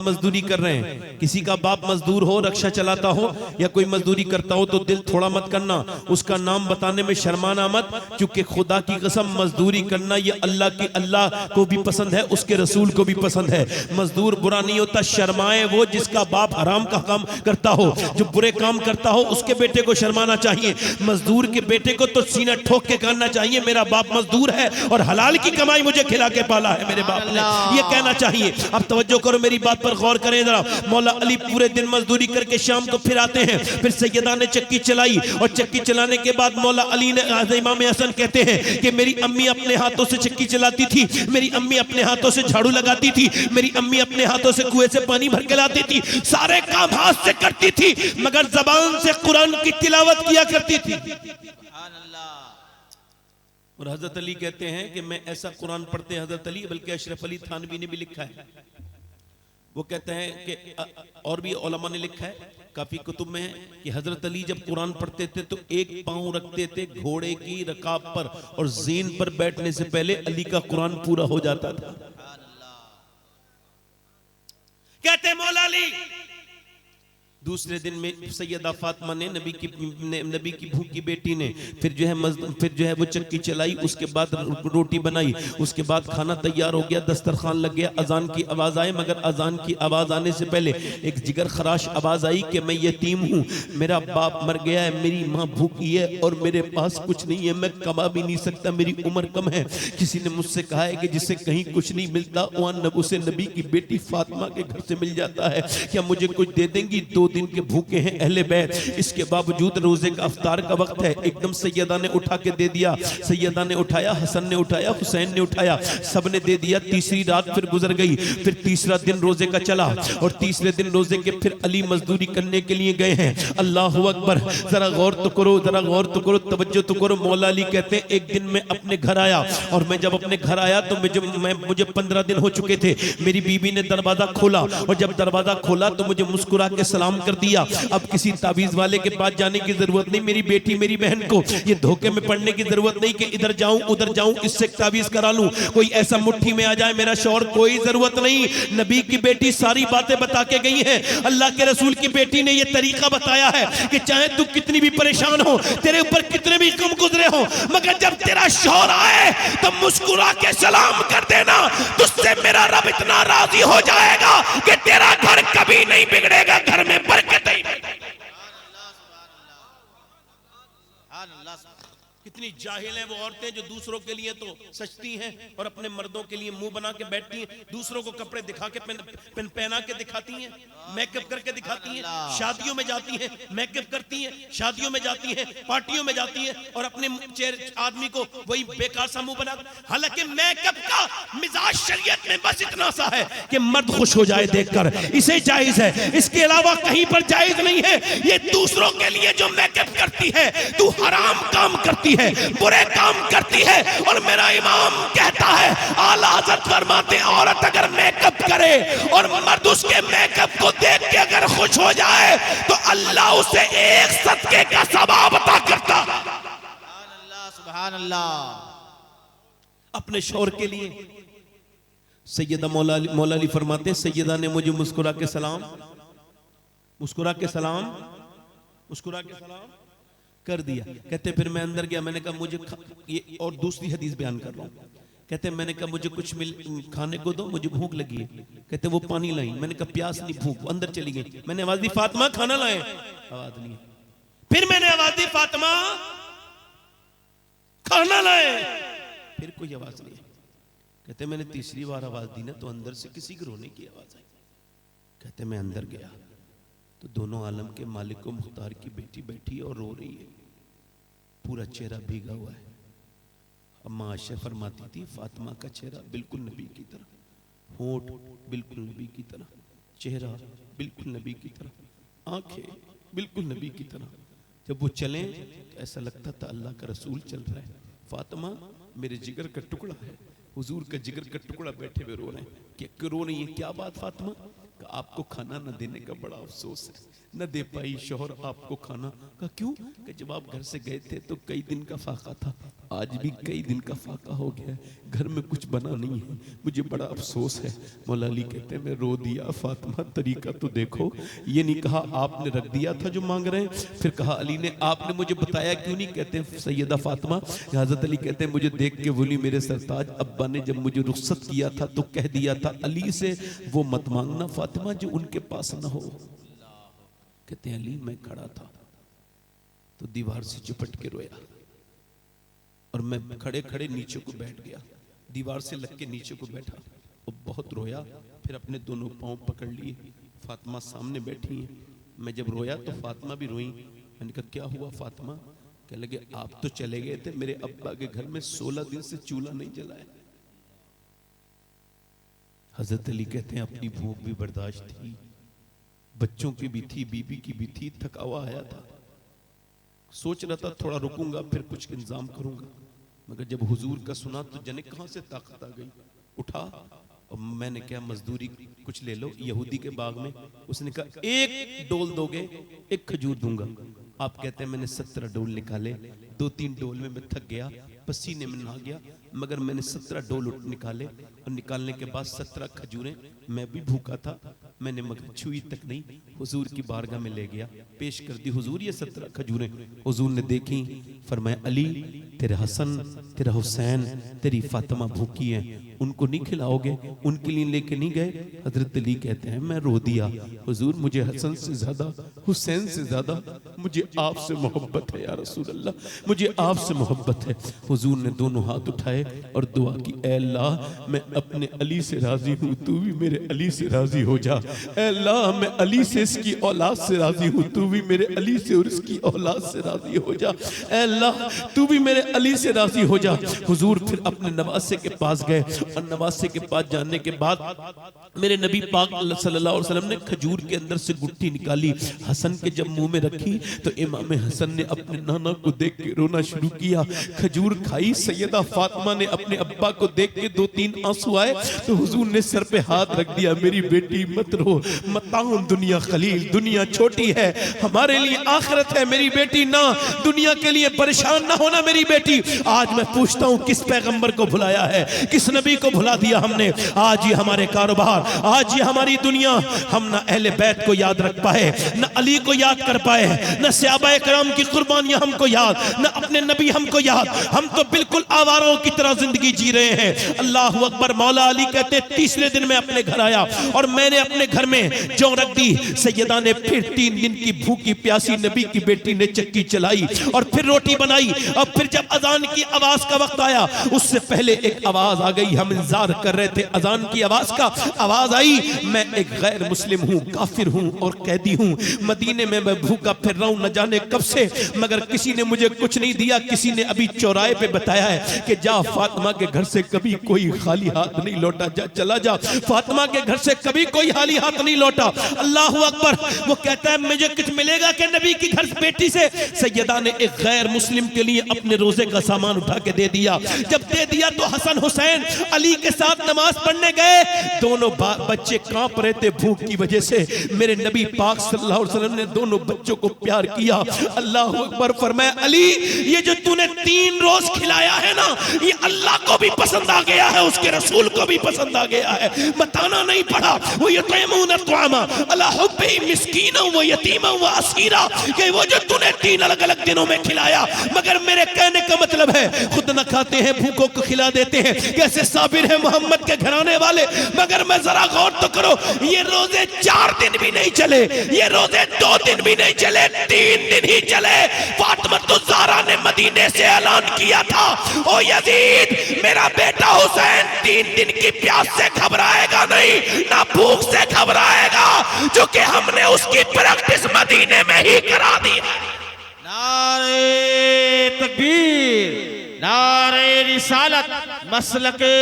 मजदूरी कर रहे हैं, किसी का बाप मजदूर हो, रक्षा चलाता हो या कोई मजदूरी करता हो तो दिल थोड़ा मत करना, उसका नाम बताने में शर्माना मत, क्योंकि खुदा की कसम मजदूरी करना ये अल्लाह को भी पसंद है, उसके रसूल को भी पसंद है। मजदूर बुरा नहीं होता, शर्माए वो जिसका बाप हराम का काम करता हो, जो बुरे काम करता हो उसके बेटे को शर्माना चाहिए। मजदूर के बेटे को तो सीना ठोक के कहना चाहिए मेरा बाप मजदूर है और हलाल की कमाई मुझे खिला के पाला है मेरे बाप ने, ये कहना चाहिए। अब तवज्जो करो मेरी बात पर गौर करें जरा। मौला अली पूरे दिन मजदूरी करके शाम को फिर आते हैं, फिर सैयदा ने चक्की चलाई और चक्की चलाने के बाद मौला अली ने, इमाम हसन कहते हैं कि मेरी अम्मी अपने हाथों से चक्की चलाती थी, मेरी अम्मी अपने हाथों से झाड़ू लगाती थी, मेरी अम्मी अपने हाथों से कुएं से पानी भर के लाती थी, सारे काम हाथ से करती थी मगर जबान से कुरान की तिलावत किया करती थी। और हजरत अली कहते हैं कि मैं ऐसा कुरान पढ़ते हैं हजरत अली, बल्कि अशरफ अली थानवी ने भी लिखा है, वो कहते हैं कि और भी उलमा ने लिखा है काफी कुतुब में है कि हजरत अली जब कुरान पढ़ते थे तो एक पांव रखते थे घोड़े की रकाब पर और ज़ीन पर बैठने से पहले अली का कुरान पूरा हो जाता था। कहते मौला अली दूसरे दिन में सैयदा फातिमा ने नबी की भूखी बेटी ने फिर जो है वो चक्की चलाई, उसके बाद रोटी बनाई, उसके बाद खाना तैयार हो गया, दस्तरखान लग गया, अजान की आवाज आई, मगर अजान की आवाज आने से पहले एक जिगर खराश आवाज आई कि मैं यतीम हूँ, मेरा बाप मर गया है, मेरी माँ भूखी है और मेरे पास कुछ नहीं है, मैं कमा भी नहीं सकता, मेरी उम्र कम है। किसी ने मुझसे कहा है कि जिसे कहीं कुछ नहीं मिलता वहाँ उसे नबी की बेटी फातिमा के घर से मिल जाता है, क्या मुझे कुछ दे देंगी? 2 दिन के भूखे हैं अहले बैत, इसके बावजूद रोजे का अफ्तार का वक्त है। एकदम सैयदा ने उठा के दे दिया, सैयदा ने उठाया, हसन ने उठाया, हुसैन ने उठाया, सबने दे दिया। तीसरी रात फिर गुजर गई, फिर तीसरा दिन रोजे का चला और तीसरे दिन रोजे के फिर अली मजदूरी करने के लिए गए हैं। अल्लाहु अकबर, जरा गौर तो करो, जरा गौर तो करो, तवज्जो तो करो। मौला अली कहते हैं एक दिन मैं अपने घर आया और मैं जब अपने घर आया तो मुझे 15 दिन हो चुके थे। मेरी बीबी ने दरवाजा खोला और जब दरवाजा खोला तो मुझे मुस्कुरा के सलाम कर दिया। अब किसी ताबीज वाले के पास जाने की जरूरत नहीं, मेरी बेटी मेरी बहन को ये धोखे में पड़ने की जरूरत नहीं कि इधर जाऊं उधर जाऊं इससे ताबीज करा लूं, कोई ऐसा मुट्ठी में आ जाए मेरा शौहर, कोई जरूरत नहीं। नबी की बेटी सारी बातें बता के गई है, अल्लाह के रसूल की बेटी ने यह तरीका बताया है कि चाहे तू कितनी भी परेशान हो, तेरे ऊपर कितने भी कम गुजरे हो, मगर जब तेरा शौहर आए तो मुस्कुरा के सलाम कर देना, तुझसे मेरा रब इतना राजी हो जाएगा कि तेरा घर कभी नहीं बिगड़ेगा, घर में बरकत ही। कितनी जाहिल हैं वो औरतें जो दूसरों के लिए तो सजती हैं और अपने मर्दों के लिए मुंह बना के बैठती हैं, दूसरों को कपड़े दिखा के पहना के दिखाती हैं, मेकअप करके दिखाती हैं, शादियों में जाती हैं मेकअप करती हैं, शादियों में जाती हैं, पार्टियों में जाती हैं और अपने आदमी को वही बेकार सा मुंह बना। हालांकि मेकअप का मिजाज शरीयत में बस इतना सा है कि मर्द खुश हो जाए देखकर, इसे जायज है, इसके अलावा कहीं पर जायज नहीं है। ये दूसरों के लिए जो मेकअप करती है, तू हराम काम करती है, बुरे काम करती है। और मेरा इमाम कहता है, आला हज़रत फरमाते हैं औरत अगर मेकअप करे और मर्द उसके मेकअप को देख के अगर खुश हो जाए तो अल्लाह उसे एक सदके का सवाब अता करता। सुभान अल्लाह। अपने शौहर के लिए सैयदा मौला अली फरमाते, सैयदा ने मुझे मुस्कुरा के सलाम कर दिया। कहते फिर मैं अंदर गया, मैंने कहा मुझे ये और दूसरी हदीस बयान कर रहा हूँ। कहते मैंने कहा मुझे कुछ खाने को दो, मुझे भूख लगी है। कहते वो पानी लाई, मैंने कहा प्यास नहीं भूख, अंदर चली गई। मैंने आवाज दी फातिमा खाना लाए, आवाज नहीं। फिर मैंने आवाज दी फातिमा खाना लाए, फिर कोई आवाज नहीं। कहते मैंने तीसरी बार आवाज दी ना तो अंदर से किसी के रोने की आवाज आई। कहते मैं अंदर गया तो दोनों आलम के मालिक को मुख्तार की बेटी बैठी है और रो रही है, पूरा चेहरा भीगा हुआ है। अम्मा आयशा फरमाती थी फातिमा का चेहरा बिल्कुल नबी की तरह, होंठ बिल्कुल नबी की तरह, चेहरा बिल्कुल नबी की तरह, आंखें बिल्कुल नबी की तरह। जब वो चले तो ऐसा लगता था अल्लाह का रसूल चल रहा है। फातिमा मेरे जिगर का टुकड़ा है, हुजूर का जिगर का टुकड़ा बैठे हुए रो रहे हैं। क्या रो रही है? क्या बात फातिमा? आपको खाना न देने का बड़ा अफसोस है, न दे पाई शोहर आपको खाना। कहा क्यों? कि जब आप घर से गए थे तो कई दिन का फाका था, आज भी कई दिन का फाका हो गया है, घर में कुछ बना नहीं है, मुझे बड़ा अफसोस है। मौला अली कहते हैं मैं रो दिया। फातिमा तरीका तो देखो, ये नहीं कहा आपने रख दिया था जो मांग रहे हैं, फिर कहा अली ने आपने मुझे बताया क्यों नहीं? कहते हैं सैयदा फातिमा, हजरत अली कहते हैं मुझे देख के बोली मेरे सरताज अब्बा ने जब मुझे रुखसत किया था तो कह दिया था अली से वो मत मांगना फातिमा जो उनके पास ना हो। कहते हैं अली मैं खड़ा था तो दीवार से चिपट के रोया और मैं खड़े खड़े नीचे को बैठ गया, दीवार से लग के नीचे को बैठा और बहुत रोया, फिर अपने दोनों पांव पकड़ लिए। फातिमा सामने बैठी है, मैं जब रोया तो फातिमा भी रोई। मैंने कहा क्या हुआ फातिमा? कह लगे आप तो चले गए थे, मेरे अब्बा के घर में 16 दिन से चूल्हा नहीं जलाया। हजरत अली कहते हैं अपनी भूख भी बर्दाश्त थी, बच्चों की भी थी, बीबी की भी थी, थका हुआ आया था, सोच रहा था थोड़ा रुकूंगा फिर कुछ इंतजाम करूंगा, मगर जब हुजूर का सुना तो जने कहां से ताकत आ गई। उठा और मैंने क्या मजदूरी कुछ ले लो, यहूदी के बाग में। उसने कहा एक डोल दोगे, एक खजूर दूंगा। आप कहते हैं मैंने 17 डोल निकाले, 2-3 डोल में मैं थक गया, पसीने में नहा गया, मगर मैंने 17 डोल निकाले और निकालने के बाद 17 खजूरें, मैं भी भूखा था, मैंने मगर छुई तक नहीं, हुजूर की बारगाह में ले गया, पेश कर दी। हुजूर ये 17 खजूरें। हुजूर ने देखी, फरमाया अली तेरे हसन, तेरा हुसैन, तेरी फातिमा भूखी हैं, उनको नहीं खिलाओगे? उनके लिए लेके नहीं गए? हजरत अली कहते हैं मैं रो दिया, हुजूर मुझे हसन से ज्यादा, हुसैन से ज्यादा मुझे आपसे मोहब्बत है या रसूल अल्लाह, मुझे आपसे मोहब्बत है। हुजूर ने दोनों हाथ उठाए और दुआ की, ऐ अल्लाह मैं अपने अली से राजी हूँ, तू भी मेरे अली से राजी हो जा। ऐ अल्लाह मैं अली से इसकी औलाद से राजी हूँ, तू भी मेरे अली से और इसकी औलाद से राजी हो जा। ऐ अल्लाह तू भी मेरे अली से राजी हो जा। हुजूर फिर अपने नवासे के पास गए और नवासे के पास जाने के बाद मेरे नबी पाक सल्लल्लाहु अलैहि वसल्लम ने खजूर के अंदर से गुट्ठी निकाली, हसन के जब मुंह में रखी तो इमाम हसन ने अपने नाना को देख के रोना शुरू किया। खजूर खाई, सैयदा फातिमा ने अपने अब्बा को देख के 2-3 आंसू आए तो हुजूर ने सर पे हाथ रख दिया, मेरी बेटी मत रो, मताउन दुनिया खलील, दुनिया छोटी है, हमारे लिए आखिरत है मेरी बेटी, ना दुनिया के लिए परेशान ना होना मेरी बेटी। आज मैं पूछता हूँ किस पैगंबर को भुलाया है, किस नबी को भुला दिया हमने? आज ये हमारे कारोबार, आज ये हमारी दुनिया, हम ना अहले बैत को याद रख पाए, न अली को याद कर पाए, न सहाबा कराम की कुर्बानियां हमको याद, न अपने नबी हमको याद, हम तो बिल्कुल आवारों की तरह जिंदगी जी रहे हैं। अल्लाह अकबर। मौला अली कहते तीसरे दिन मैं अपने घर आया और मैंने अपने घर में जौ रख दी। सैयदा ने फिर 3 दिन की भूखी प्यासी नबी की बेटी ने चक्की चलाई और फिर रोटी बनाई और फिर जब अजान की आवाज का वक्त आया उससे पहले एक आवाज आ गई, हम इंतजार कर रहे थे अजान की आवाज का। आवाज आई, मैं एक गैर मुस्लिम हूँ, काफिर हूँ और कैदी हूँ, मदीने में मैं भूखा फिर रहा हूँ न जाने कब से, मगर किसी ने मुझे कुछ नहीं दिया। किसी ने अभी चौराहे पे बताया है कि जा फातिमा के घर से कभी कोई खाली हाथ नहीं लौटा, जा चला जा, फातिमा के घर से कभी कोई खाली हाथ नहीं लौटा। अल्लाह अकबर। वो कहता है मुझे कुछ मिलेगा कि नबी की घर बेटी से? सैयदा ने एक गैर मुस्लिम के लिए अपने रोजे का सामान उठा के दे दिया। जब दे दिया तो हसन हुसैन अली के साथ नमाज पढ़ने गए। दोनों बच्चे कांप रहे थे भूख की वजह से। मेरे नबी पाक सल्लल्लाहु अलैहि वसल्लम ने दोनों बच्चों को प्यार किया। अल्लाह अकबर। फरमाया अली ये जो तूने 3 रोज खिलाया है ना, ये अल्लाह को भी पसंद आ गया है, उसके रसूल को भी पसंद आ गया है। बताना नहीं पड़ा। वो यतीमून अत्वामा अला हुब्बी मिस्कीना व यतीमा व असीरा, कि वो जो तूने 3 अलग अलग दिनों में खिलाया, मगर मेरे कहने का मतलब है खुद न खाते हैं, भूखों को खिला देते हैं, कैसे साबिर है मोहम्मद के घराने वाले। मगर मैं जरा गौर तो करो, ये रोजे 4 दिन भी नहीं चले, ये रोजे 2 दिन भी नहीं चले, 3 दिन ही चले। फातिमा ज़हरा ने मदीने से ऐलान किया था, ओ यजीद मेरा बेटा हुसैन 3 दिन की प्यास से घबराएगा नहीं, ना भूख से घबराएगा, जो कि हमने उसकी प्रैक्टिस मदीने में ही करा दी है। नारे तकबीर, नारे रिसालत, मसलके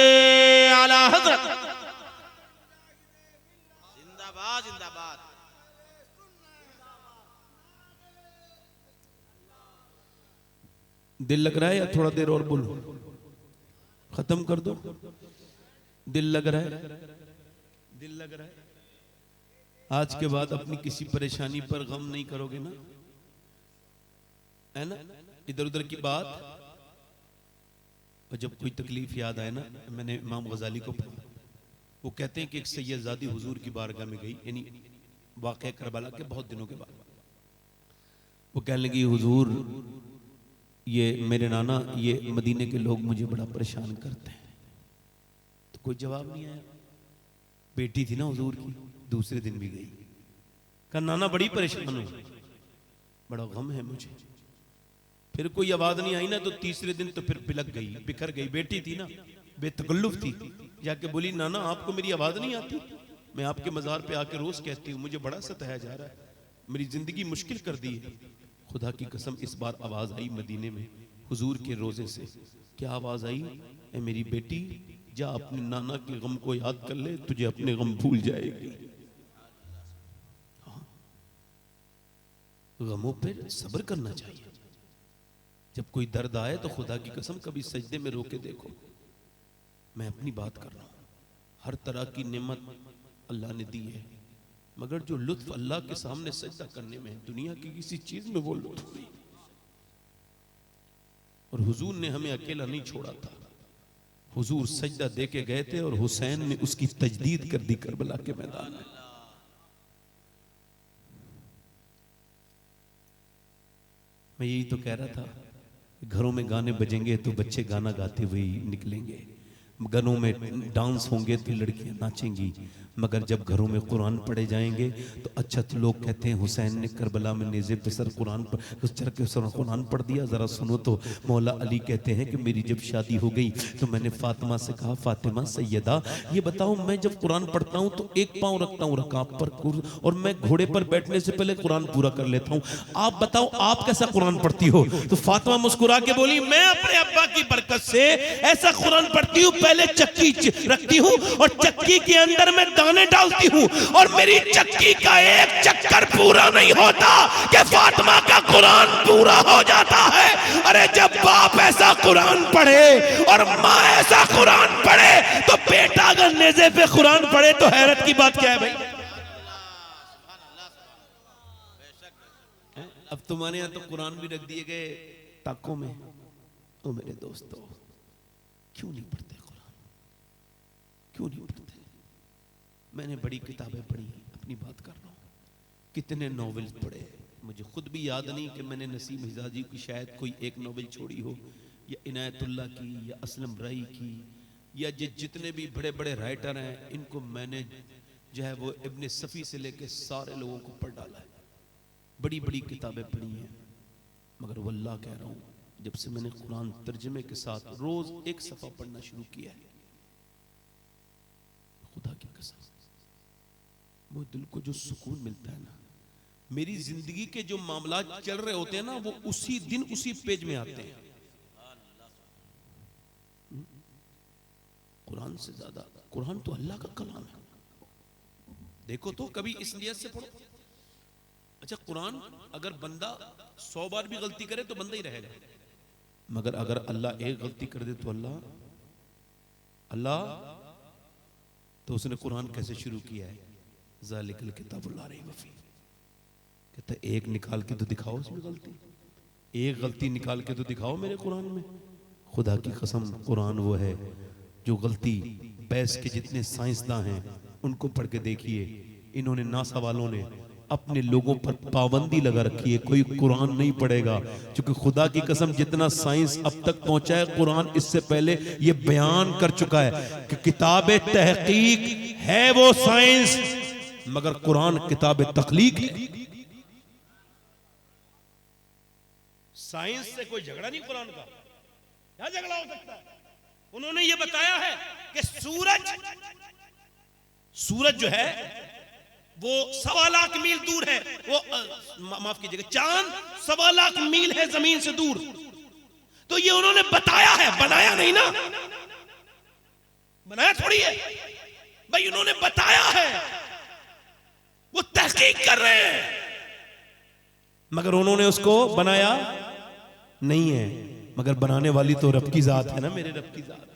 आला हज़रत, जिंदाबाद जिंदाबाद। दिल लग रहा है या थोड़ा देर और बोलो? खत्म कर दो। दिल लग रहा है, दिल लग रहा है। आज के बाद अपनी किसी परेशानी पर गम नहीं करोगे ना, है ना, इधर उधर की बात। और जब कोई तकलीफ याद आए ना, मैंने इमाम गजाली को पढ़ा, वो कहते हैं कि एक सैयदजादी हुजूर की बारगाह में गई, यानी वाक़या करबला के बहुत दिनों के बाद। वो कहने लगी, हुजूर ये मेरे नाना, ये मदीने के लोग मुझे बड़ा परेशान करते हैं। तो कोई जवाब नहीं आया। बेटी थी ना हुजूर की, दूसरे दिन भी गई, कहा नाना बड़ी परेशान हूं, बड़ा गम है मुझे। फिर कोई आवाज नहीं आई ना, तो तीसरे दिन तो फिर बिलक गई, बिखर गई। बेटी थी ना, बेतकल्लुफ थी, जाके बोली नाना आपको मेरी आवाज नहीं आती? मैं आपके मजार पे आके रोज कहती हूँ, मुझे बड़ा सताया जा रहा है, मेरी जिंदगी मुश्किल कर दी है। खुदा की कसम इस बार आवाज आई मदीने में हुजूर के रोजे से। क्या आवाज आई? ए मेरी बेटी, जा अपने नाना के गम को याद कर ले, तुझे अपने गम भूल जाएगी। हाँ, गमों पर सब्र करना चाहिए। जब कोई दर्द आए तो खुदा की कसम कभी सजदे में रोके देखो। मैं अपनी बात कर रहा हूं, हर तरह की नेमत अल्लाह ने दी है, मगर जो लुत्फ अल्लाह के सामने सजदा करने में, दुनिया की किसी चीज में वो लुत्फ नहीं। और हुजूर ने हमें अकेला नहीं छोड़ा था, हुजूर सजदा दे के गए थे और हुसैन ने उसकी तजदीद कर दी करबला के मैदान में। मैं यही तो कह रहा था, घरों में गाने बजेंगे तो बच्चे गाना गाते हुए ही निकलेंगे, घरों में डांस होंगे तो लड़कियां नाचेंगी, मगर जब घरों में कुरान पढ़े जाएंगे तो अच्छा, तो लोग कहते हैं हुसैन ने करबला में नेज़े पे सर कुरान कुरान पढ़ दिया। जरा सुनो तो, मौला अली कहते हैं कि मेरी जब शादी हो गई तो मैंने फातिमा से कहा, फातिमा सैयदा ये बताओ, मैं जब कुरान पढ़ता हूँ तो एक पाँव रखता हूँ रकाब पर, और मैं घोड़े पर बैठने से पहले कुरान पूरा कर लेता हूँ, आप बताओ आप कैसा कुरान पढ़ती हो? तो फातिमा मुस्कुरा के बोली, मैं अपने अब्बा की बरकत से ऐसा कुरान पढ़ती हूँ, पहले चक्की रखती हूँ और चक्की के अंदर मैं दाने डालती हूँ, और मेरी चक्की का एक चक्कर पूरा नहीं होता कि फातिमा का कुरान पूरा हो जाता है। अरे जब बाप ऐसा कुरान पढ़े और माँ ऐसा कुरान पढ़े, तो बेटा अगर नेज़े पे कुरान पढ़े तो हैरत की बात क्या है भाई? अब तुम्हारे यहाँ तो कुरान भी रख दिए गए ताकों में। तो मेरे दोस्तों, क्यों नहीं पढ़ते कुरान? क्यों नहीं पढ़ते? मैंने बड़ी किताबें पढ़ी, अपनी बात कर रहा हूँ, कितने नॉवेल्स पढ़े, मुझे खुद भी याद नहीं कि मैंने नसीम हिजाजी की शायद कोई एक नॉवेल छोड़ी हो, या इनायतुल्लाह की, या असलम राई की, या जितने भी बड़े बड़े राइटर हैं, इनको मैंने जो है वो इब्ने सफ़ी से लेके सारे लोगों को पढ़ डाला है। बड़ी बड़ी किताबें पढ़ी हैं, मगर वल्लाह कह रहा हूँ, जब से मैंने कुरान तर्जमे के साथ रोज एक सफ़ा पढ़ना शुरू किया है, खुदा की कसम, वो दिल को जो सुकून मिलता है ना, मेरी जिंदगी के जो मामला चल रहे होते हैं ना, वो उसी दिन उसी पेज में आते हैं। कुरान से ज्यादा, कुरान तो अल्लाह का कलाम है। देखो तो कभी इस नियत से पढ़ो। अच्छा, कुरान अगर बंदा 100 बार भी गलती करे तो बंदा ही रहेगा, मगर अगर अल्लाह एक गलती कर दे तो अल्लाह तो उसने कुरान कैसे शुरू किया है? ज़ालिकल किताबुल ला रैब फीह, कहता है एक निकाल के तो दिखाओ उसमें गलती, एक गलती निकाल के तो दिखाओ मेरे कुरान में। खुदा की कसम, कुरान वो है जो गलती, बैस के जितने साइंसदान हैं उनको पढ़ के देखिए, इन्होंने नासा वालों ने अपने लोगों पर पाबंदी लगा रखी है, कोई कुरान नहीं पढ़ेगा, क्योंकि खुदा की कसम जितना साइंस अब तक पहुंचा है, कुरान इससे पहले ये बयान कर चुका है कि किताब तहकीक है वो साइंस, मगर कुरान किताब तख्लीक है। साइंस से कोई झगड़ा नहीं कुरान का, क्या झगड़ा हो सकता है? उन्होंने ये बताया है कि सूरज जो है वो 1.25 लाख मील दूर है, वो माफ कीजिएगा, चांद 1.25 लाख मील है जमीन से दूर। तो ये उन्होंने बताया है, बनाया नहीं ना, बनाया थोड़ी है भाई, उन्होंने बताया है, वो तहकीक कर रहे हैं, मगर उन्होंने उसको बनाया नहीं है। मगर बनाने वाली तो रब की जात है ना, मेरे रब की जात।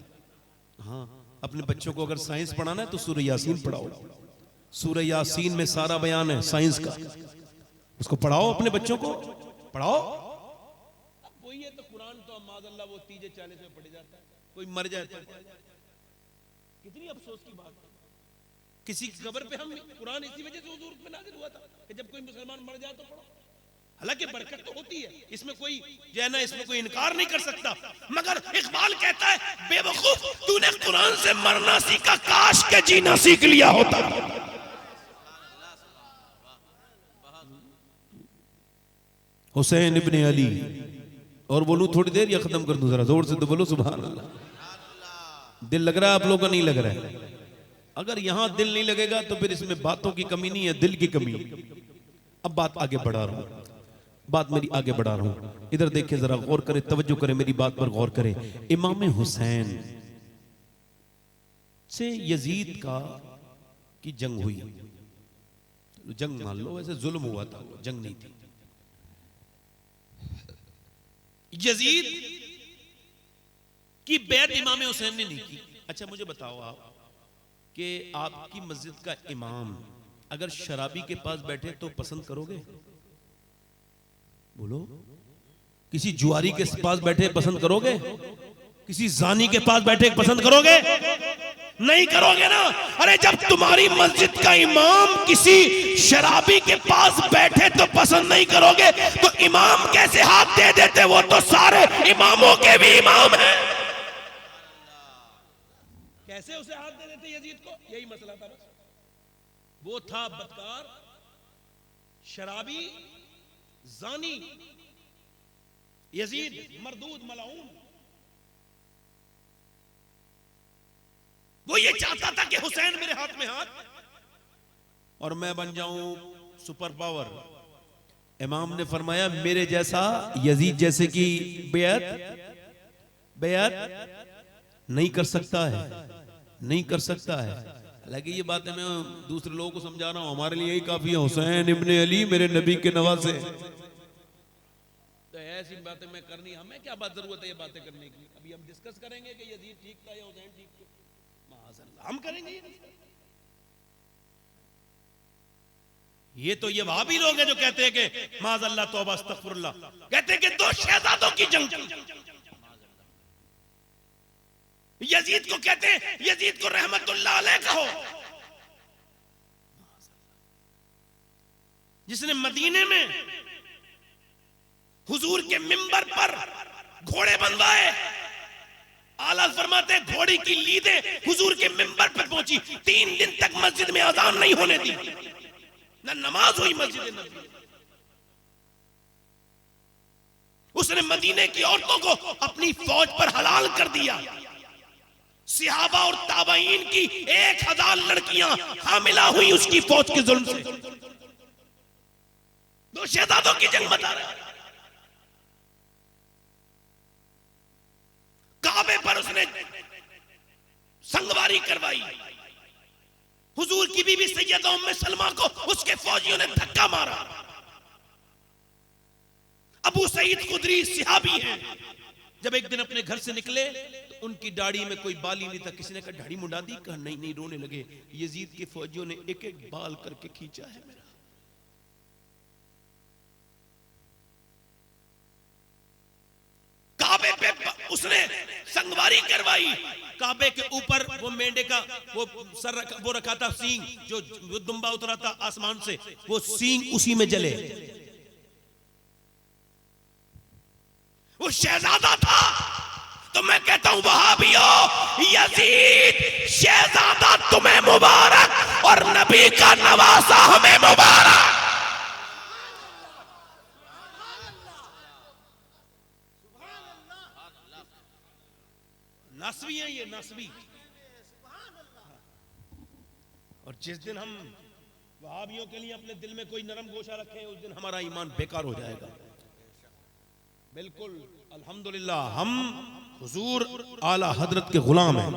हाँ, अपने बच्चों को अगर साइंस पढ़ाना है तो सूरह यासीन पढ़ाओ, सूरह यासीन में सारा बयान है साइंस का, उसको पढ़ाओ, अपने बच्चों को पढ़ाओ। अब वही है तो कुरान तो माज़अल्लाह वो 30-40 में पढ़ जाता है, कोई मर जाए तो कितनी अफसोस की बात है। किसी की कब्र पे हम कुरान इसी वजह से हुजूर पे नाज़िल हुआ था कि जब कोई मुसलमान मर जाए तो पढ़ो। हालांकि बरकत तो होती है, इसमें कोई जो है ना, इसमें कोई इनकार नहीं कर सकता, मगर इकबाल कहता है बेवकूफ तूने कुरान से मरना सीखा, काश के जीना सीख लिया होता। हुसैन इब्ने अली, और बोलूं थोड़ी देर या खत्म कर दूं? जरा जोर से तो बोलो सुभान अल्लाह। दिल लग रहा है आप लोगों का? नहीं लग रहा है? अगर यहां दिल नहीं लगेगा तो फिर इसमें बातों की कमी नहीं है, दिल की कमी। अब बात आगे बढ़ा रहा हूं, बात मेरी आगे बढ़ा रहा हूं। इधर देखें, जरा गौर करें, तवज्जो करें, मेरी बात पर गौर करें। इमाम हुसैन से यजीद का की जंग हुई, जंग मान लो, वैसे जुल्म हुआ था, जंग नहीं थी। यजीद की बैत इमाम हुसैन ने नहीं की। अच्छा मुझे बताओ आप कि आपकी मस्जिद का इमाम अगर शराबी के पास बैठे तो पसंद करोगे? बोलो। किसी जुआरी के पास बैठे पसंद करोगे? किसी जानी के पास बैठे पसंद करोगे? नहीं करोगे ना। अरे जब तुम्हारी मस्जिद का इमाम किसी शराबी के पास बैठे तो पसंद नहीं करोगे, तो इमाम कैसे हाथ दे देते? वो तो सारे इमामों के भी इमाम हैं। कैसे उसे हाथ दे देते यजीद को? यही मसला था बस। वो था बदकार, शराबी, जानी। यजीद मरदूद, मलाऊन। वो ये चाहता था कि हुसैन मेरे हाथ में हाथ और मैं बन जाऊं सुपर पावर। इमाम ने फरमाया मेरे जैसा यजीद जैसे की बेअत नहीं कर सकता है, नहीं कर सकता है। हालांकि ये बातें मैं दूसरे लोगों को समझा रहा हूं, हमारे लिए यही काफी है। हुसैन इब्ने अली मेरे नबी के नवासे। तो ऐसी बातें मैं करनी, हमें क्या बात जरूरत है ये बातें करने की? अभी हम डिस्कस करेंगे कि यजीद ठीक था या हुसैन ठीक था, हम करेंगे। ये तो ये वहां भी लोग हैं जो कहते हैं कि माज़अल्लाह तौबा अस्तगफिरुल्लाह, कहते हैं कि दो शहजादों की जंग। यजीद को कहते हैं, यजीद को रहमतुल्लाह अलैह कहो, जिसने मदीने में हुजूर के मिंबर पर घोड़े बनवाए। आला फरमाते घोड़ी की लीदें हुजूर के मिंबर पर पहुंची, 3 दिन तक मस्जिद में अजान नहीं होने दी, न नमाज हुई मस्जिद नबी। उसने मदीने की औरतों को अपनी फौज पर हलाल कर दिया। सिहाबा और ताबईन की 1000 लड़कियां हामिला हुई उसकी फौज के जुल्म से। दो शहजादों की जंग बता रहे हैं। काबे पर उसने संगवारी करवाई। हुजूर की बीवी सैयदा उम्मे सलमा को उसके फौजियों ने धक्का मारा। अबू सईद खुदरी सहाबी हैं, जब एक दिन अपने घर से निकले तो उनकी दाढ़ी में कोई बाल ही नहीं था। किसी ने कहा दाढ़ी मुंडा दी? कहा नहीं नहीं। रोने लगे। यजीद के फौजियों ने एक एक बाल करके खींचा है मेरा। काबे पे उसने संगवारी करवाई। काबे के ऊपर वो मेंढे का वो सर वो रखा था, सींग जो दुम्बा उतरा था आसमान से, वो सींग उसी में जले। वो शहजादा था। तो मैं कहता हूं वहाबियों, यजीद शहजादा तुम्हें मुबारक और नबी का नवासा हमें मुबारक। नस्वी है ये, नस्वी। और जिस दिन हम वहाबियों के लिए अपने दिल में कोई नरम गोशा रखें, उस दिन हमारा ईमान बेकार हो जाएगा। बिल्कुल अल्हम्दुलिल्लाह हम हुजूर आला हजरत के गुलाम हैं।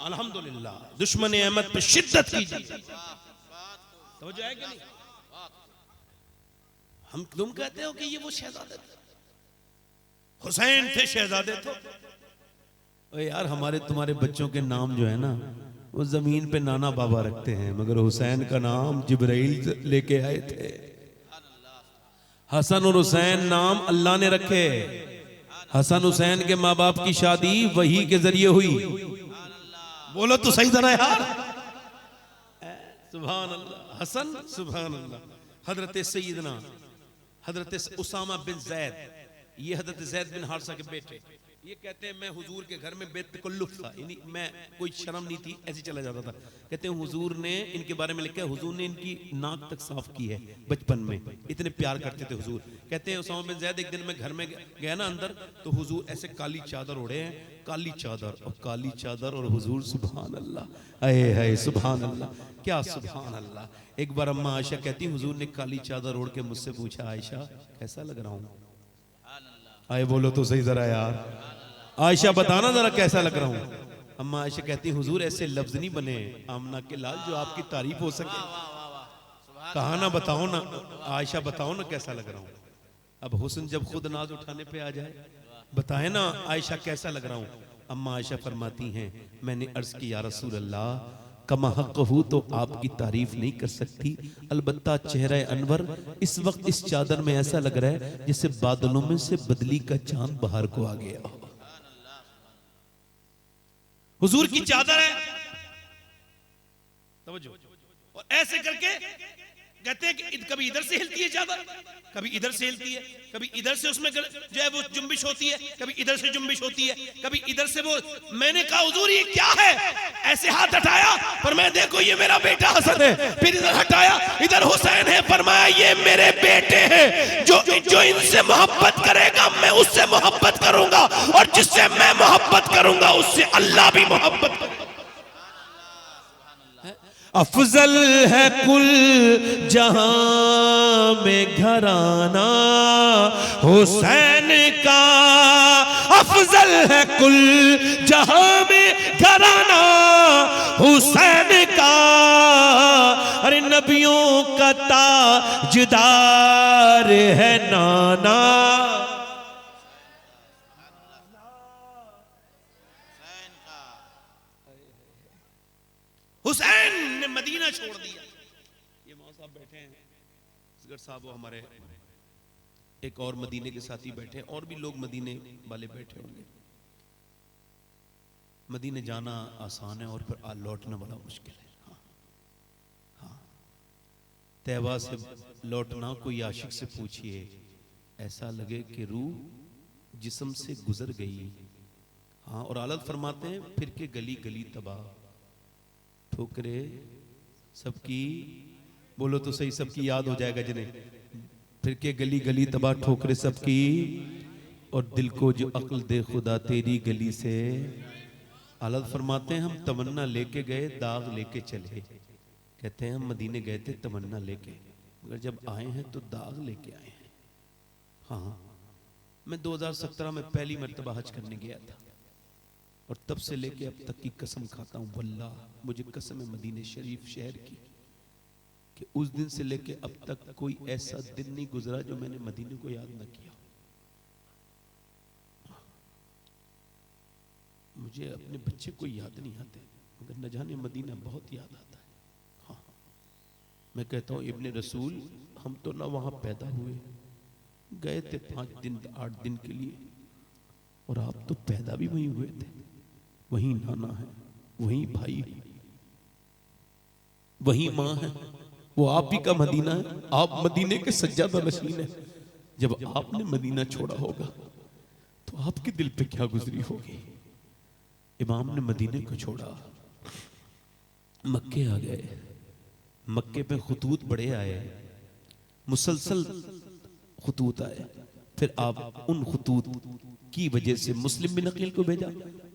अल्हम्दुलिल्लाह। दुश्मन अहमद पे शिद्दत कीजिए। तो है कि नहीं? हम तुम कहते हो कि ये वो शहजादे थे, हुसैन थे शहजादे। तो यार हमारे तुम्हारे बच्चों के नाम जो है ना, वो जमीन पे नाना बाबा रखते हैं, मगर हुसैन का नाम जिब्राइल लेके आए थे। हसन और हुसैन नाम अल्लाह ने रखे। हसन हुसैन के माँ बाप की शादी वही के जरिए हुई। बोलो तो सही जरा यार, सुभान अल्लाह। हसन सुभान अल्लाह। हजरत सैयदना हजरत उसामा बिन जैद, ये हजरत जैद बिन हारिसा के बेटे, ये कहते हैं मैं हुजूर के घर में बेतकल्लुफ था, यानी मैं कोई शर्म नहीं थी, ऐसे चला जाता था। कहते हैं हुजूर ने इनके बारे में लिखा है, हुजूर ने इनकी नाक तक साफ की है बचपन में, इतने प्यार करते थे हुजूर। कहते हैं उसामा बिन जैद एक दिन मैं घर में गया ना अंदर, तो हुजूर ऐसे काली चादर ओढ़े हैं, काली चादर और काली चादर और हुजूर सुभान अल्लाह, आए हाय सुभान अल्लाह, क्या सुभान अल्लाह। एक बार अम्मा आयशा कहती हुजूर ने काली चादर ओढ़ के मुझसे पूछा, आयशा कैसा लग रहा हूँ? आए बोलो तो सही जरा यार, आयशा बताना जरा कैसा लग रहा हूँ। अम्मा आयशा कहती हुजूर ऐसे लफ्ज नहीं बने आमना के लाल जो आपकी तारीफ हो सके। कहा ना बताओ ना आयशा, बताओ ना कैसा लग रहा हूँ। अब हुस्न जब खुद नाज उठाने पे आ जाए, बताए ना आयशा कैसा लग रहा हूँ। अम्मा आयशा फरमाती हैं मैंने अर्ज की या रसूल अल्लाह, कमा हक हूँ तो आपकी तारीफ नहीं कर सकती, अलबत्ता चेहरा अनवर इस वक्त इस चादर में ऐसा लग रहा है जैसे बादलों में से बदली का चांद बाहर को आ गया हो। हुजूर की चादर है, तवज्जो, और ऐसे करके कहते हैं कि कभी इधर से हिलती है चादर, कभी इधर से हिलती है, कभी इधर से उसमें जो है वो जुम्बिश होती है, कभी इधर से जुम्बिश होती है, कभी इधर से वो। मैंने कहा हुजूर ये क्या है? ऐसे हाथ हटाया पर मैं देखो ये मेरा बेटा हसन है, फिर इधर हटाया इधर हुसैन है, फरमाया ये मेरे बेटे हैं, जो इनसे मोहब्बत करेगा मैं उससे मोहब्बत करूंगा, और जिससे मैं मोहब्बत करूंगा उससे अल्लाह भी मोहब्बत करेगा। अफजल है कुल जहां में घराना हुसैन का, अफजल है कुल जहां में घराना हुसैन का, अरे नबियों का ताजदार है नाना। हुसैन ने मदीना छोड़ दिया। ये मौला साहब बैठे हैं, असगर साहब वो हमारे एक और मदीने के साथी बैठे हैं, और भी लोग मदीने वाले बैठे होंगे। मदीने जाना आसान है और फिर लौटना बड़ा मुश्किल है। हाँ हाँ, तैबा से लौटना कोई आशिक से पूछिए, ऐसा लगे कि रूह जिस्म से गुजर गई। हाँ, और आलत फरमाते हैं फिर के गली गली तबाह, ठोकरे सबकी, बोलो तो सही सबकी याद हो जाएगा जिन्हें, फिर के गली गली तबाह ठोकरे सबकी, और दिल को जो अक्ल दे खुदा तेरी गली से। आलत फरमाते हैं हम तमन्ना लेके गए दाग लेके चले, कहते हैं हम मदीने गए थे तमन्ना लेके, मगर जब आए हैं तो दाग लेके आए हैं। हाँ, मैं 2017 में पहली मर्तबा हज करने गया था, और तब से लेके अब तक की कसम खाता हूं, वल्लाह मुझे कसम है मदीने शरीफ शहर की, कि उस दिन से लेके अब तक कोई ऐसा दिन नहीं गुजरा जो मैंने मदीने को याद न किया। मुझे अपने बच्चे को याद नहीं आते, मगर न जाने मदीना बहुत याद आता है। हाँ, मैं कहता हूँ इब्ने रसूल, हम तो ना वहां पैदा हुए, गए थे 5 दिन 8 दिन के लिए, और आप तो पैदा भी वहीं हुए थे। वहीं नाना है, वहीं भाई है, वहीं माँ है, वो आप ही का मदीना है, आप मदीने के सज्जादा नशीन है। जब आपने मदीना छोड़ा होगा तो आपके दिल पे क्या गुजरी होगी। इमाम ने मदीने को छोड़ा, मक्के आ गए, मक्के पे खुतूत बड़े आए, मुसलसल खुतूत आए, फिर आप उन खुतूत की वजह से मुस्लिम बिन अकील को भेजा,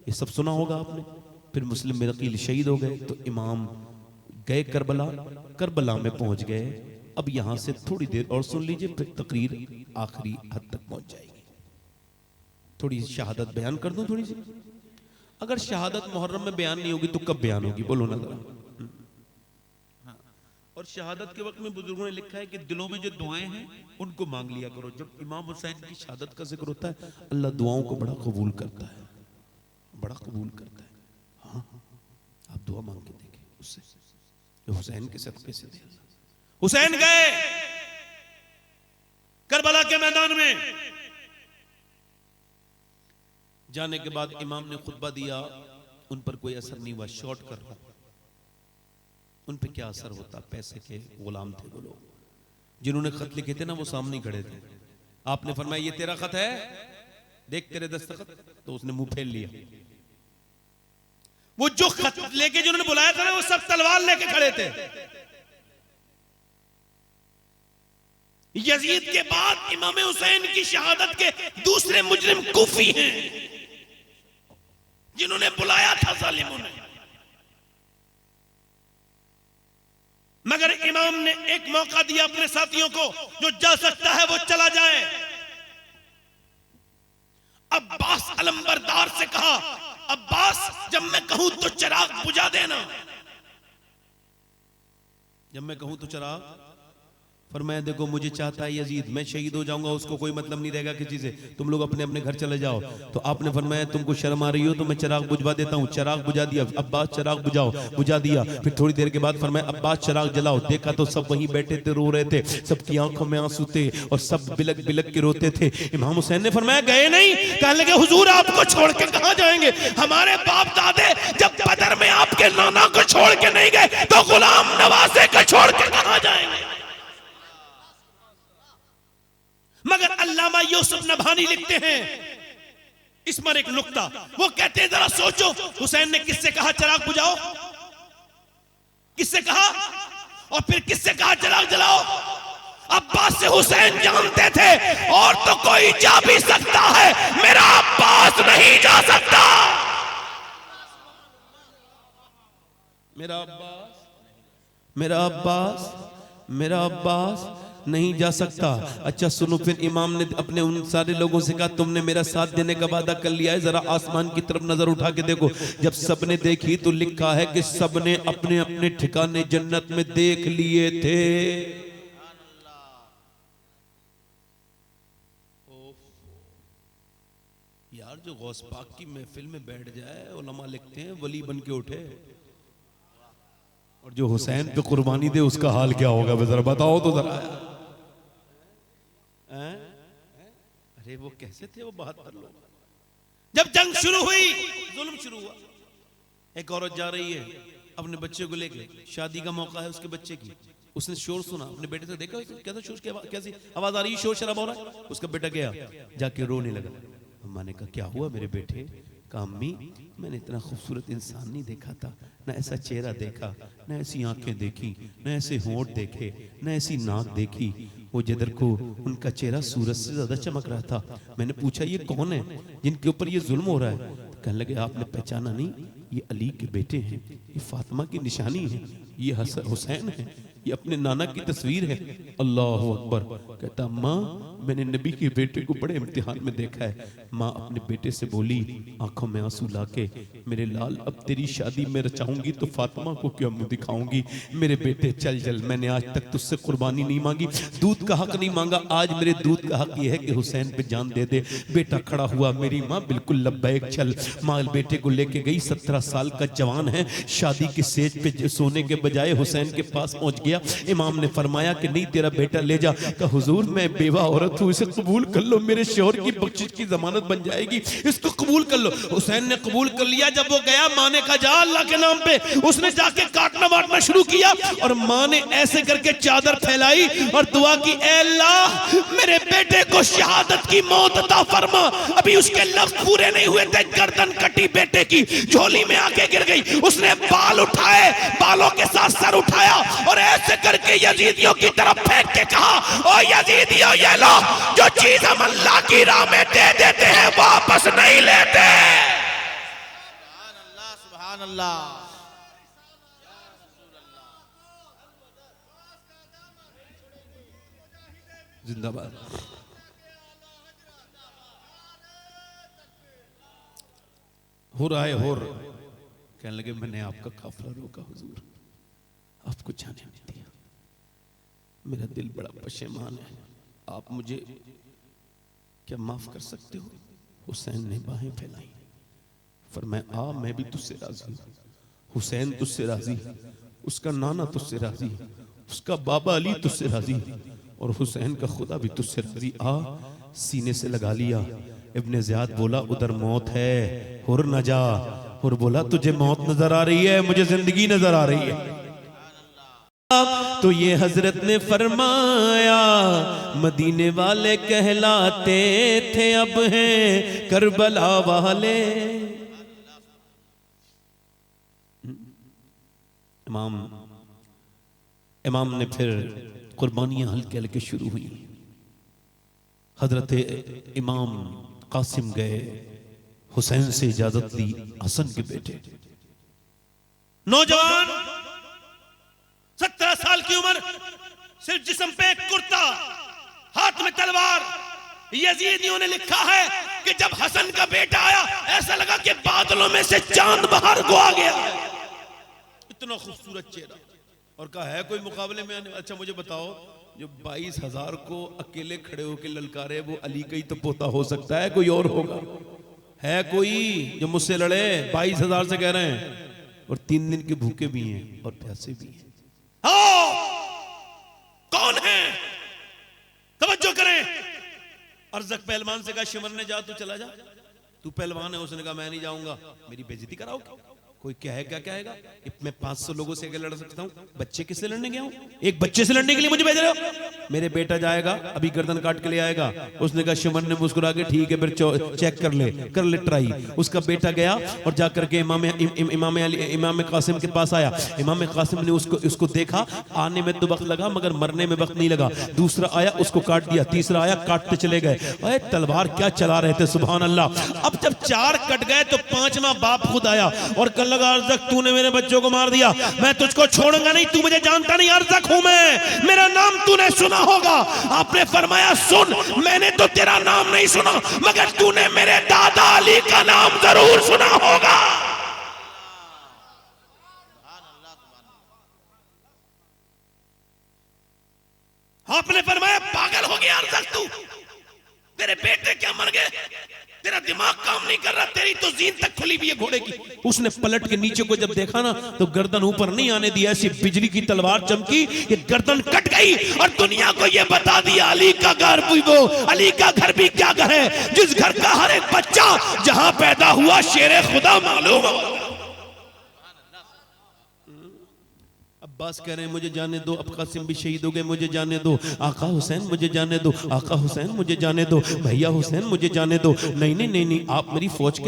ये सब सुना होगा आपने। फिर मुस्लिम बिन अकील शहीद हो गए, तो इमाम गए करबला, करबला में पहुंच गए। अब यहां से थोड़ी देर और सुन लीजिए, फिर तकरीर आखिरी हद तक पहुंच जाएगी। थोड़ी शहादत बयान कर दूं थोड़ी सी। अगर शहादत मुहर्रम में बयान नहीं होगी तो कब बयान होगी, बोलो ना जरा। और शहादत के वक्त में बुजुर्गों ने लिखा है कि दिलों में जो दुआएं हैं उनको मांग लिया करो। जब इमाम हुसैन की शहादत का जिक्र होता है, अल्लाह दुआओं को बड़ा कबूल करता है, बड़ा कबूल करता है। हाँ, आप दुआ मांग के देखे उससे, हुसैन के सदक़े से दे। हुसैन गए करबला के मैदान में, जाने के बाद इमाम ने खुतबा दिया, उन पर कोई असर नहीं हुआ, शॉर्ट कर रहा। उन पे क्या असर होता, पैसे के गुलाम थे वो लोग। जिन्होंने खत लिखे थे ना वो सामने खड़े थे। आपने फरमाया ये तेरा खत है, देख तेरे दस्तखत, तो उसने मुंह फेर लिया। वो जो खत लेके जिन्होंने बुलाया था ना वो सब तलवार लेके खड़े थे। यजीद के बाद इमाम हुसैन की शहादत के दूसरे मुजरिम कूफी हैं, जिन्होंने बुलाया था जालिमों ने। मगर इमाम ने एक मौका दिया अपने साथियों को, जो जा सकता है वो चला जाए। अब्बास अलंबरदार से कहा, अब्बास जब मैं कहूं तो चिराग बुझा देना। जब मैं कहूं तो चिराग, फरमाया देखो मुझे चाहता है यजीद, मैं शहीद हो जाऊंगा, उसको कोई मतलब नहीं रहेगा किसी से, तुम लोग अपने अपने घर चले जाओ। तो आपने फरमाया तुमको शर्म आ रही हो तो मैं चिराग बुझवा देता हूं। चिराग बुझा दिया, अब्बास चिराग बुझाओ, बुझा दिया। फिर थोड़ी देर के बाद फरमाया अब्बास चिराग जलाओ। देखा तो सब वहीं बैठे थे, रो रहे थे, सबकी आंखों में आंसू थे और सब बिलक बिलक के रोते थे। इमाम हुसैन ने फरमाया गए नहीं? कहने लगे हुजूर आपको छोड़ के कहां जाएंगे, हमारे बाप दादे जब बदर में आपके नाना को छोड़ के नहीं गए तो गुलाम नवाजे को छोड़ के कहां जाएंगे। मगर अल्लामा यूसुफ नभानी लिखते हैं इस पर एक नुक्ता, वो कहते हैं जरा सोचो, हुसैन ने किससे कहा चिराग बुझाओ, किससे कहा, और फिर किससे कहा चिराग जलाओ? अब्बास से हुसैन जानते थे और तो कोई जा भी सकता है, मेरा अब्बास नहीं जा सकता। मेरा अब्बास, मेरा अब्बास, मेरा अब्बास नहीं जा सकता। अच्छा सुनो, फिर इमाम ने अपने उन सारे लोगों से कहा तुमने मेरा साथ देने का वादा कर लिया है, जरा आसमान की तरफ नजर उठा के देखो। जब सबने देखी तो लिखा है कि सबने अपने अपने ठिकाने जन्नत में देख लिए थे। यार जो गौस पाक की महफिल में बैठ जाए, उलमा लिखते हैं वली बन के उठे, और जो हुसैन पे कुर्बानी दे उसका हाल क्या होगा, जरा बताओ तो जरा। अरे वो कैसे थे वो 72 लोग। जब जंग शुरू हुई, जुल्म शुरू हुआ। एक औरत जा रही है अपने बच्चे को लेके, शादी का मौका है उसके बच्चे की, उसने शोर सुना, अपने बेटे से देखा कैसा शोर, कैसी आवाज आ रही है, शोर शराबा हो रहा है। उसका बेटा गया, जाके रोने लगा। अम्मा ने कहा क्या हुआ मेरे बेटे? कहा अम्मी मैंने इतना खूबसूरत इंसान नहीं देखा था, न ऐसा चेहरा देखा, न ऐसी आंखें देखी, न ऐसे होंठ देखे, न ऐसी नाक देखी। वो जिधर को उनका चेहरा सूरज से ज्यादा चमक रहा था। मैंने पूछा ये कौन है जिनके ऊपर ये जुल्म हो रहा है? तो कहने लगे आपने पहचाना नहीं, ये अली के बेटे हैं, ये फातिमा की निशानी है, ये हुसैन है, ये अपने नाना की तस्वीर है। अल्लाह अकबर। कहता अम्मा मैंने नबी के बेटे को बड़े इम्तिहान में देखा है। माँ अपने बेटे से बोली आंखों में आंसू लाके, मेरे लाल अब तेरी शादी में रचाऊंगी तो फातिमा को क्या मुंह दिखाऊंगी? मेरे बेटे चल चल, मैंने आज तक तुझसे कुर्बानी नहीं मांगी, दूध का हक नहीं मांगा, आज मेरे दूध का हक ये है कि हुसैन पे जान दे दे। बेटा खड़ा हुआ, मेरी माँ बिल्कुल लब्बैक चल। माँ बेटे को लेके गई, 17 साल का जवान है, शादी के सेज पे सोने के बजाय हुसैन के पास पहुंच गया। इमाम ने फरमाया कि नहीं तेरा बेटा ले जा। कहा हुजूर मैं बेवा औरत हूँ, इसे कबूल कर लो, मेरे शौहर की बख्शिश की जमानत बन जाएगी, इसको कबूल कर लो। हुसैन ने कबूल कर लिया। जब वो गया, माँ ने कहा जा अल्लाह के नाम पे, उसने जाके काटना वाटना शुरू किया और माँ ने ऐसे करके चादर फैलाई और दुआ की, ऐ अल्लाह मेरे बेटे को शहादत की मौत अता फरमा। अभी उसके लफ्ज पूरे नहीं हुए थे, गर्दन कटी बेटे की, झोली में आके गिर गई। उसने बाल उठाए, बालों के साथ सर उठाया और ऐसे करके यजीदियों की तरफ फेंक के कहा, ओ यजीदियों ये लो, जो चीज हम अल्लाह की राह में दे देते हैं वापस नहीं लेते। सुभान अल्लाह। जिंदाबाद। हो रहा है होर। कहने लगे मैंने आपका काफिला रोका हुजूर, आपको जाने नहीं दिया, मेरा दिल बड़ा पशेमान है, आप मुझे क्या माफ कर सकते हो? हुसैन ने बाहें फैलाई, फरमाया आ मैं भी तुझसे राजी हूं। हुसैन तुझसे राजी, उसका नाना तुझसे राजी, उसका बाबा अली तुझसे राजी, और हुसैन का खुदा भी तुझसे राजी। आ सीने से लगा लिया। इब्ने ज़ियाद बोला उधर मौत है, हुर न जा। हुर बोला तुझे मौत नजर आ रही है, मुझे जिंदगी नजर आ रही है। तो ये हजरत ने फरमाया मदीने वाले कहलाते थे, अब हैं करबला वाले। इमाम ने फिर कुर्बानियां हल्के हल्के शुरू हुई। हजरत इमाम कासिम गए, हुसैन से इजाजत ली, हसन के बेटे नौजवान 17 साल की उम्र, सिर्फ जिस्म पे एक कुर्ता, हाथ में तलवार। यजीदियों ने लिखा है कि जब हसन का बेटा आया ऐसा लगा कि बादलों में से चांद बाहर को आ गया, इतना खूबसूरत चेहरा। और कहा है कोई मुकाबले में आने? अच्छा मुझे बताओ, जो 22,000 को अकेले खड़े होकर ललकारे वो अली का ही तो पोता हो सकता है, कोई और होगा? है कोई जो मुझसे लड़े? 22,000 से कह रहे हैं, और 3 दिन के भूखे भी हैं और प्यासे भी हैं। कौन है? तवज्जो करें। अर्जक पहलवान से कहा शिमरने जा, तू चला जा, तू पहलवान है। उसने कहा मैं नहीं जाऊंगा, मेरी बेइज्जती कराओगे? कोई क्या है, क्या कहेगा? मैं 500 लोगों से अगर लड़ सकता हूं, बच्चे किससे लड़ने गया हूं? एक बच्चे से लड़ने के लिए मुझे भेज रहे हो? मेरे बेटा जाएगा, अभी गर्दन काट के ले आएगा। उसने कहा शिमर ने मुस्कुरा के ठीक है फिर चेक कर ले ट्राई। उसका बेटा गया और जाकर के इमाम कासिम के पास आया। इमाम कासिम ने उसको देखा, आने में तो वक्त लगा मगर मरने में वक्त नहीं लगा। दूसरा आया, उसको काट दिया। तीसरा आया, काटते चले गए। अरे तलवार क्या चला रहे थे, सुभान अल्लाह। अब जब 4 कट गए तो 5वां बाप खुद आया और कल लगा अर्जक तूने मेरे बच्चों को मार दिया, मैं तुझको छोड़ूंगा नहीं, तू मुझे जानता नहीं, अर्जक हूं मैं, मेरा नाम तूने सुना होगा। आपने फरमाया सुन, मैंने तो तेरा नाम नहीं सुना मगर तूने मेरे दादा अली का नाम जरूर सुना होगा। आपने फरमाया पागल हो गया अर्जक तू, तेरे बेटे क्या मर गए, तेरा दिमाग काम नहीं कर रहा, तेरी तो जीन तक खुली हुई है घोड़े की। उसने पलट के नीचे को जब देखा ना तो गर्दन ऊपर नहीं आने दी, ऐसी बिजली की तलवार चमकी, ये गर्दन कट गई और दुनिया को ये बता दिया अली का घर भी वो, अली का घर भी क्या घर है, जिस घर का हर एक बच्चा जहां पैदा हुआ शेरे खुदा मालूम हो। अब्बास कह रहे हैं मुझे जाने दो, अब कासिम भी शहीद हो गए, मुझे जाने दो। आका हुसैन मुझे जाने दो, आका हुसैन मुझे जाने दो, भैया हुसैन मुझे जाने दो। नहीं नहीं नहीं नहीं, आप मेरी फौज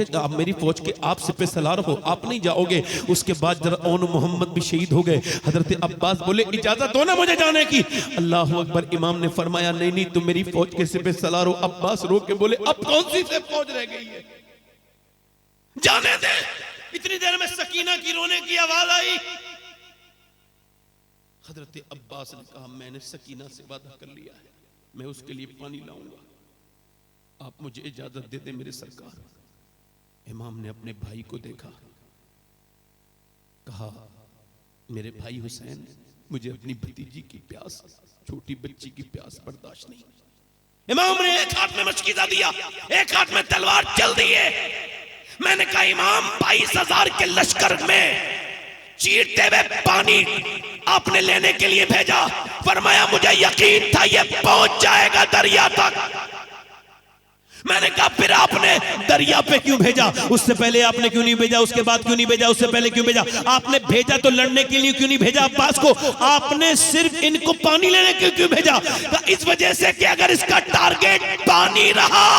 के आप सिपह सलार हो, आप नहीं जाओगे। उसके बाद जरा ओन मोहम्मद भी शहीद हो गए। हजरत अब्बास बोले इजाजत दो ना मुझे जाने की। अल्लाह अकबर। इमाम ने फरमाया नहीं नहीं, तुम मेरी फौज के सिपह सलार हो। अब्बास रो के बोले अब कौन सी से फौज रह गई है, जाने दे। इतनी देर में सकीना की रोने की आवाज आई। हजरत अब्बास ने कहा मैंने सकीना से वादा कर लिया है, मैं उसके लिए पानी लाऊंगा, आप मुझे इजाजत दे दे मेरे सरकार। इमाम ने अपने भाई को देखा, कहा मेरे भाई हुसैन, मुझे अपनी भतीजी की प्यास, छोटी बच्ची की प्यास बर्दाश्त नहीं। इमाम ने एक हाथ में मशकीज़ा दिया, एक हाथ में तलवार चल दी है। मैंने कहा इमाम 22,000 के लश्कर में चीरते हुए पानी आपने लेने के लिए भेजा। फरमाया मुझे यकीन था ये पहुंच जाएगा दरिया तक। मैंने कहा फिर आपने दरिया पे क्यों भेजा, उससे पहले आपने क्यों नहीं भेजा, उसके बाद क्यों नहीं भेजा, उससे पहले क्यों भेजा? आपने भेजा तो लड़ने के लिए क्यों नहीं भेजा अब्बास को, आपने सिर्फ इनको पानी लेने के क्यों भेजा? तो इस वजह से कि अगर इसका टारगेट पानी रहा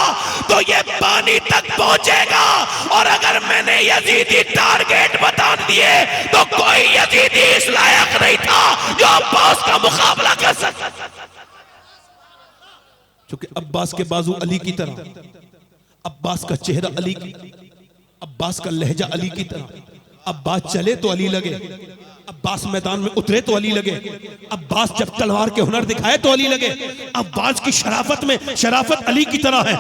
तो ये पानी तक पहुंचेगा, और अगर मैंने यजीदी टारगेट बता दिए तो कोई यजीदी इस लायक नहीं था जो अब्बास का मुकाबला कर सकता। क्योंकि अब्बास के बाजू अली की तरह, अब्बास का चेहरा अली की, अब्बास का लहजा अली की तरह। अब्बास चले तो अली लगे, अब्बास मैदान में उतरे तो अली लगे, अब्बास जब तलवार के हुनर दिखाए तो अली लगे। अब्बास की शराफत में शराफत अली की तरह है,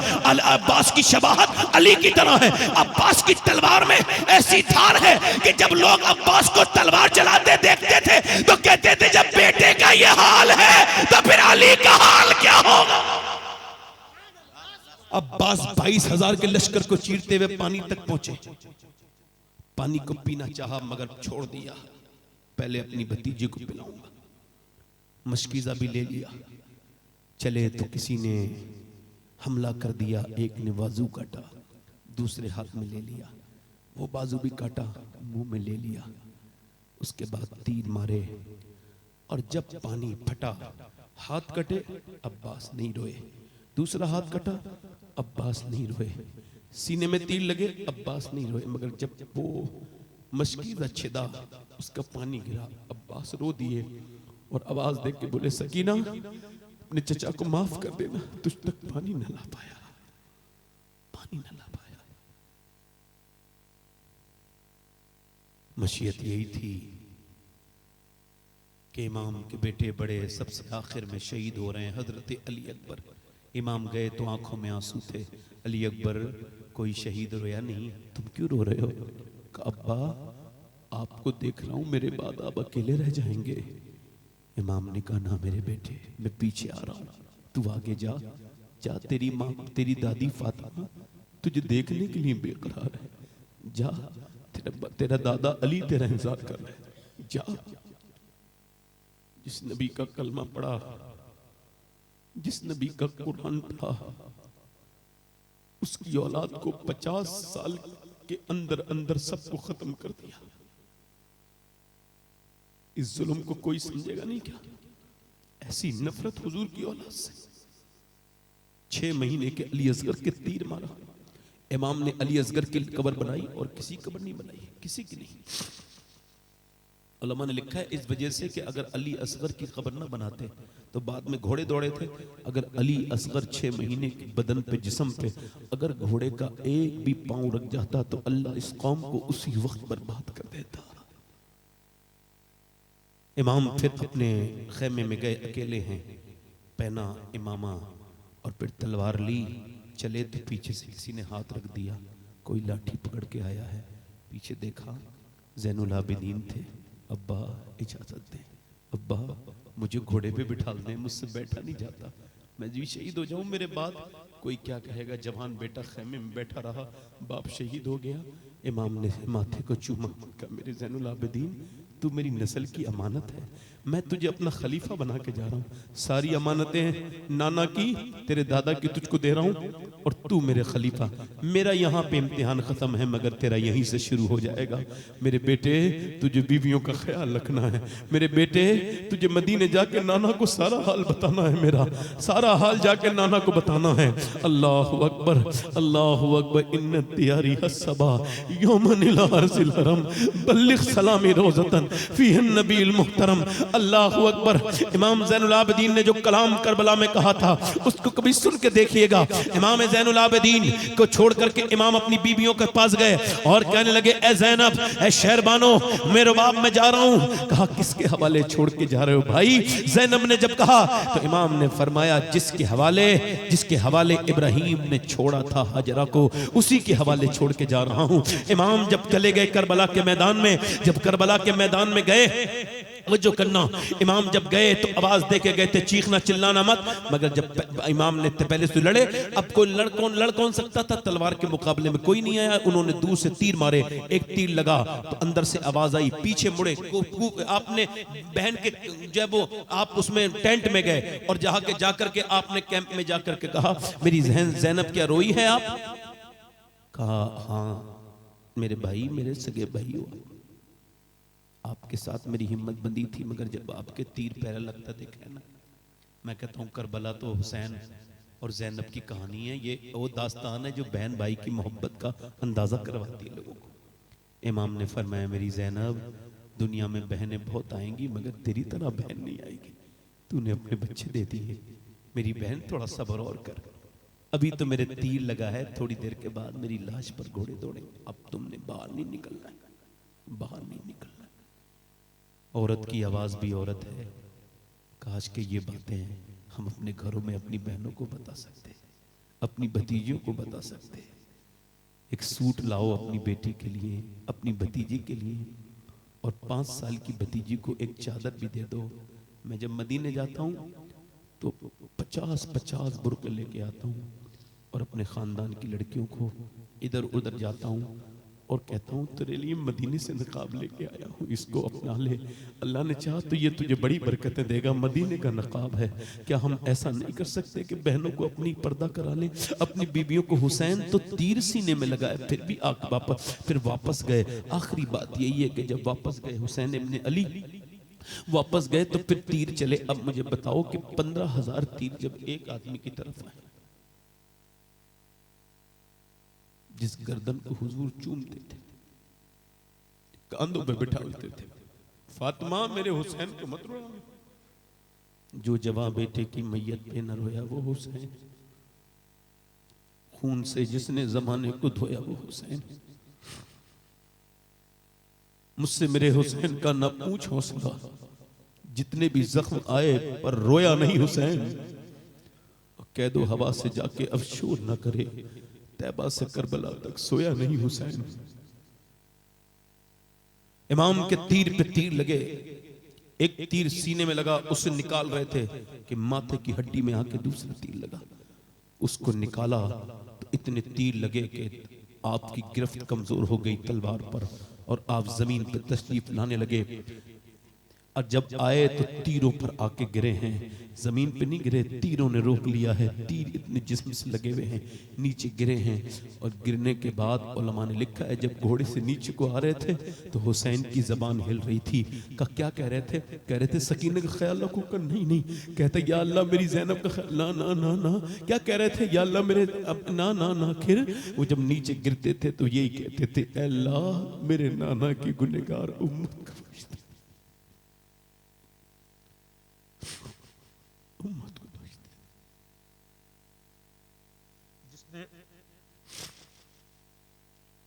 अब्बास की शबाहत अली की तरह है। अब्बास की तलवार में ऐसी धार है कि जब लोग अब्बास को तलवार चलाते देखते थे तो कहते थे जब बेटे का ये हाल है तो फिर अली का हाल क्या होगा। अब्बास 22,000 के लश्कर को चीरते हुए पानी तक पहुंचे। पानी को पीना चाहा मगर छोड़ दिया, पहले अपनी भतीजे को पिलाऊंगा। मशकीज़ा भी ले लिया, चले तो किसी ने हमला कर दिया, एक ने बाजू काटा, दूसरे हाथ में ले लिया, वो बाजू भी काटा, मुंह में ले लिया। उसके बाद तीर मारे और जब पानी फटा, हाथ कटे, अब्बास नहीं रोए, दूसरा हाथ कटा, अब्बास नहीं रोए, सीने में तीर लगे, अब्बास नहीं रोए, मगर जब वो मशकीज़ा छिदा, उसका पानी गिरा, अब्बास रो दिए और आवाज देख के बोले, सकीना अपने चचा को माफ कर देना, तुझ तक पानी न ला पाया, पानी न ला पाया। मशीयत यही थी कि इमाम के बेटे बड़े सबसे आखिर में शहीद हो रहे हैं, हजरत अली अकबर। इमाम गए तो आंखों में आंसू थे। अली अकबर, कोई शहीद रोया नहीं, तुम क्यों रो रहे हो? कहा, अब्बा आपको देख रहा हूं, मेरे बाद आप अकेले रह जाएंगे। इमाम ने कहा, ना मेरे बेटे, मैं पीछे आ रहा हूं, तू आगे जा, जा, तेरी माँ, तेरी दादी फातिमा तुझे देखने के लिए बेकरार है, जा, तेरा दादा अली तेरा इंतजार कर रहा है, जा। जिस नबी का कलमा पढ़ा, जिस नबी का कुरान पढ़ा, उसकी औलाद को 50 साल के अंदर अंदर सबको खत्म कर दिया। इस जुल्म को कोई समझेगा नहीं क्या? ऐसी नफरत हुजूर की औलाद से। 6 महीने के अली असगर के तीर मारा। इमाम ने अली असगर की कब्र बनाई और किसी कब्र नहीं बनाई, किसी की नहीं। उलमा ने लिखा है इस वजह से कि अगर अली असगर की कब्र ना बनाते तो बाद में घोड़े दौड़े थे, अगर अली असगर 6 महीने के बदन पे, जिस्म पे अगर घोड़े का एक भी पांव रख जाता तो अल्लाह इस कौम को उसी वक्त बर्बाद कर देता। इमाम फिर अपने खेमे में गए, अकेले हैं, पहना इमामा और फिर तलवार ली, चले तो पीछे से किसी ने हाथ रख दिया, कोई लाठी पकड़ के आया है। पीछे देखा, ज़ैनुल आबिदीन थे। अब्बा इजाजत दें, अब्बा मुझे घोड़े पे बिठा दें, मुझसे बैठा नहीं जाता, मैं भी शहीद हो जाऊं, मेरे बाद कोई क्या कहेगा। जवान बेटा खेमे में बैठा रहा, बाप शहीद हो गया। इमाम ने माथे को चूमा, कहा मेरे ज़ैनुल आबिदीन तू मेरी नस्ल की अमानत है, मैं तुझे अपना खलीफा बना के जा रहा हूँ, सारी अमानतें नाना की, तेरे दादा की तुझको दे रहा हूँ और तू मेरे खलीफा। मेरा यहाँ पे इम्तिहान खत्म है मगर तेरा यहीं से शुरू हो जाएगा। मेरे बेटे तुझे बीवियों का ख्याल रखना है, मेरे बेटे तुझे मदीने जाके नाना को सारा हाल बताना है, मेरा सारा हाल जाके नाना को बताना है। अल्लाहु अकबर, अल्लाहु अकबर। इन्न दियारी हस्सबा यौमन इला अर्ज़िल हरम बल्लिग सलामी रोज़तन फीहन नबील मुहतरम। अल्लाहु अकबर। इमाम ज़ैनुल आबिदीन ने जो कलाम करबला में कहा था उसको कभी सुन के देखिएगा। इमाम ज़ैनुल आबिदीन को छोड़ करके इमाम अपनी बीवियों के पास गए और कहने लगे, ए ज़ैनब, ए शहरबानो, मेरे बाप मैं जा रहा हूँ। कहा किसके हवाले छोड़ के जा रहे हो भाई? ज़ैनब ने जब कहा तो इमाम ने फरमाया, जिसके हवाले इब्राहीम ने छोड़ा था हजरा को, उसी के हवाले छोड़ के जा रहा हूँ। इमाम जब चले गए करबला के मैदान में, जब करबला के मैदान में गए, वो जो करना, इमाम जब गए तो आवाज दे के गए थे, चीखना चिल्लाना मत। मगर जब इमाम ने पहले से लड़े, अब कोई लड़ कौन सकता था? तलवार के मुकाबले में कोई नहीं आया। उन्होंने दूर से तीर मारे, एक तीर लगा तो अंदर से आवाज आई, पीछे मुड़े। आपने बहन के जब वो आप उसमें टेंट में गए और जाकर के आपने कैंप में जाकर के कहा, मेरी ज़ैनब क्या रोई है आप? कहा हाँ मेरे भाई, मेरे सगे भाई हो, आपके साथ मेरी हिम्मत बंदी थी, मगर जब आपके तीर पैरा लगता देखा ना, मैं कहता हूँ करबला तो हुसैन और ज़ैनब की कहानी है। ये वो दास्तान है जो बहन भाई की मोहब्बत का अंदाज़ा करवाती है लोगों को। इमाम ने फरमाया, मेरी ज़ैनब, दुनिया में बहनें बहुत आएंगी मगर तेरी तरह बहन नहीं आएगी, तूने अपने बच्चे दे दिए, मेरी बहन थोड़ा सब्र और कर, अभी तो मेरे तीर लगा है, थोड़ी देर के बाद मेरी लाश पर घोड़े दौड़े, अब तुमने बाहर नहीं निकलना है, बाहर नहीं निकलना। औरत की आवाज भी औरत है। काश के ये बातें हम अपने घरों में अपनी बहनों को बता सकते, अपनी भतीजियों को बता सकते। एक सूट लाओ अपनी बेटी के लिए, अपनी भतीजी के लिए, और 5 साल की भतीजी को एक चादर भी दे दो। मैं जब मदीने जाता हूँ तो 50-50 बुर्के लेके आता हूँ और अपने ख़ानदान की लड़कियों को इधर उधर जाता हूँ और कहता हूँ तेरे लिए मदीने से नकाब लेके आया हूँ, इसको अपना ले। अल्लाह ने चाहा तो ये तुझे बड़ी बरकतें देगा। मदीने का नकाब है। क्या हम ऐसा नहीं कर सकते कि बहनों को अपनी पर्दा करा लें, अपनी बीबियों को? हुसैन तो तीर सीने में लगाए, फिर भी फिर वापस गए। आखिरी बात यही है कि जब वापस गए हुसैन इब्ने अली वापस गए तो फिर तीर चले। अब मुझे बताओ कि 15,000 तीर जब एक आदमी की तरफ आए, जिस गर्दन को हुजूर चूमते थे, कांधों पे बिठाते थे, फातिमा मेरे हुसैन को मत रोना। जो जवां बेटे की मैयत पे न रोया वो हुसैन, खून से जिसने जमाने को धोया वो हुसैन। मुझसे मेरे हुसैन का न पूछ हौसला, जितने भी जख्म आए पर रोया नहीं हुसैन। कह दो हवा से जाके अब शोर न करे, तैबा से करबला तक सोया नहीं हुसैन। इमाम के तीर पे तीर लगे, एक तीर सीने में लगा, उसे निकाल रहे थे कि माथे की हड्डी में आके दूसरा तीर लगा। उसको निकाला तो इतने तीर लगे कि आपकी गिरफ्त कमजोर हो गई तलवार पर और आप जमीन पर तशरीफ लाने लगे। और जब आए तो तीरों पर आके गिरे हैं, जमीन पे नहीं गिरे, तीरों ने रोक लिया है। तीर इतने जिस्म से लगे हुए हैं, नीचे गिरे हैं। और गिरने के बाद उलमा ने लिखा है जब घोड़े से नीचे को आ रहे थे तो हुसैन की जबान हिल रही थी। क्या कह रहे थे? कह रहे थे सकीने का ख्याल रखो। कर नहीं कहते या अल्लाह मेरी ज़ैनब का ख्याल, ना ना ना ना। क्या कह रहे थे? या अल्लाह मेरे अब ना ना ना। फिर वो जब नीचे गिरते थे तो यही कहते थे, अल्लाह मेरे नाना की गुनहगार उम्मत को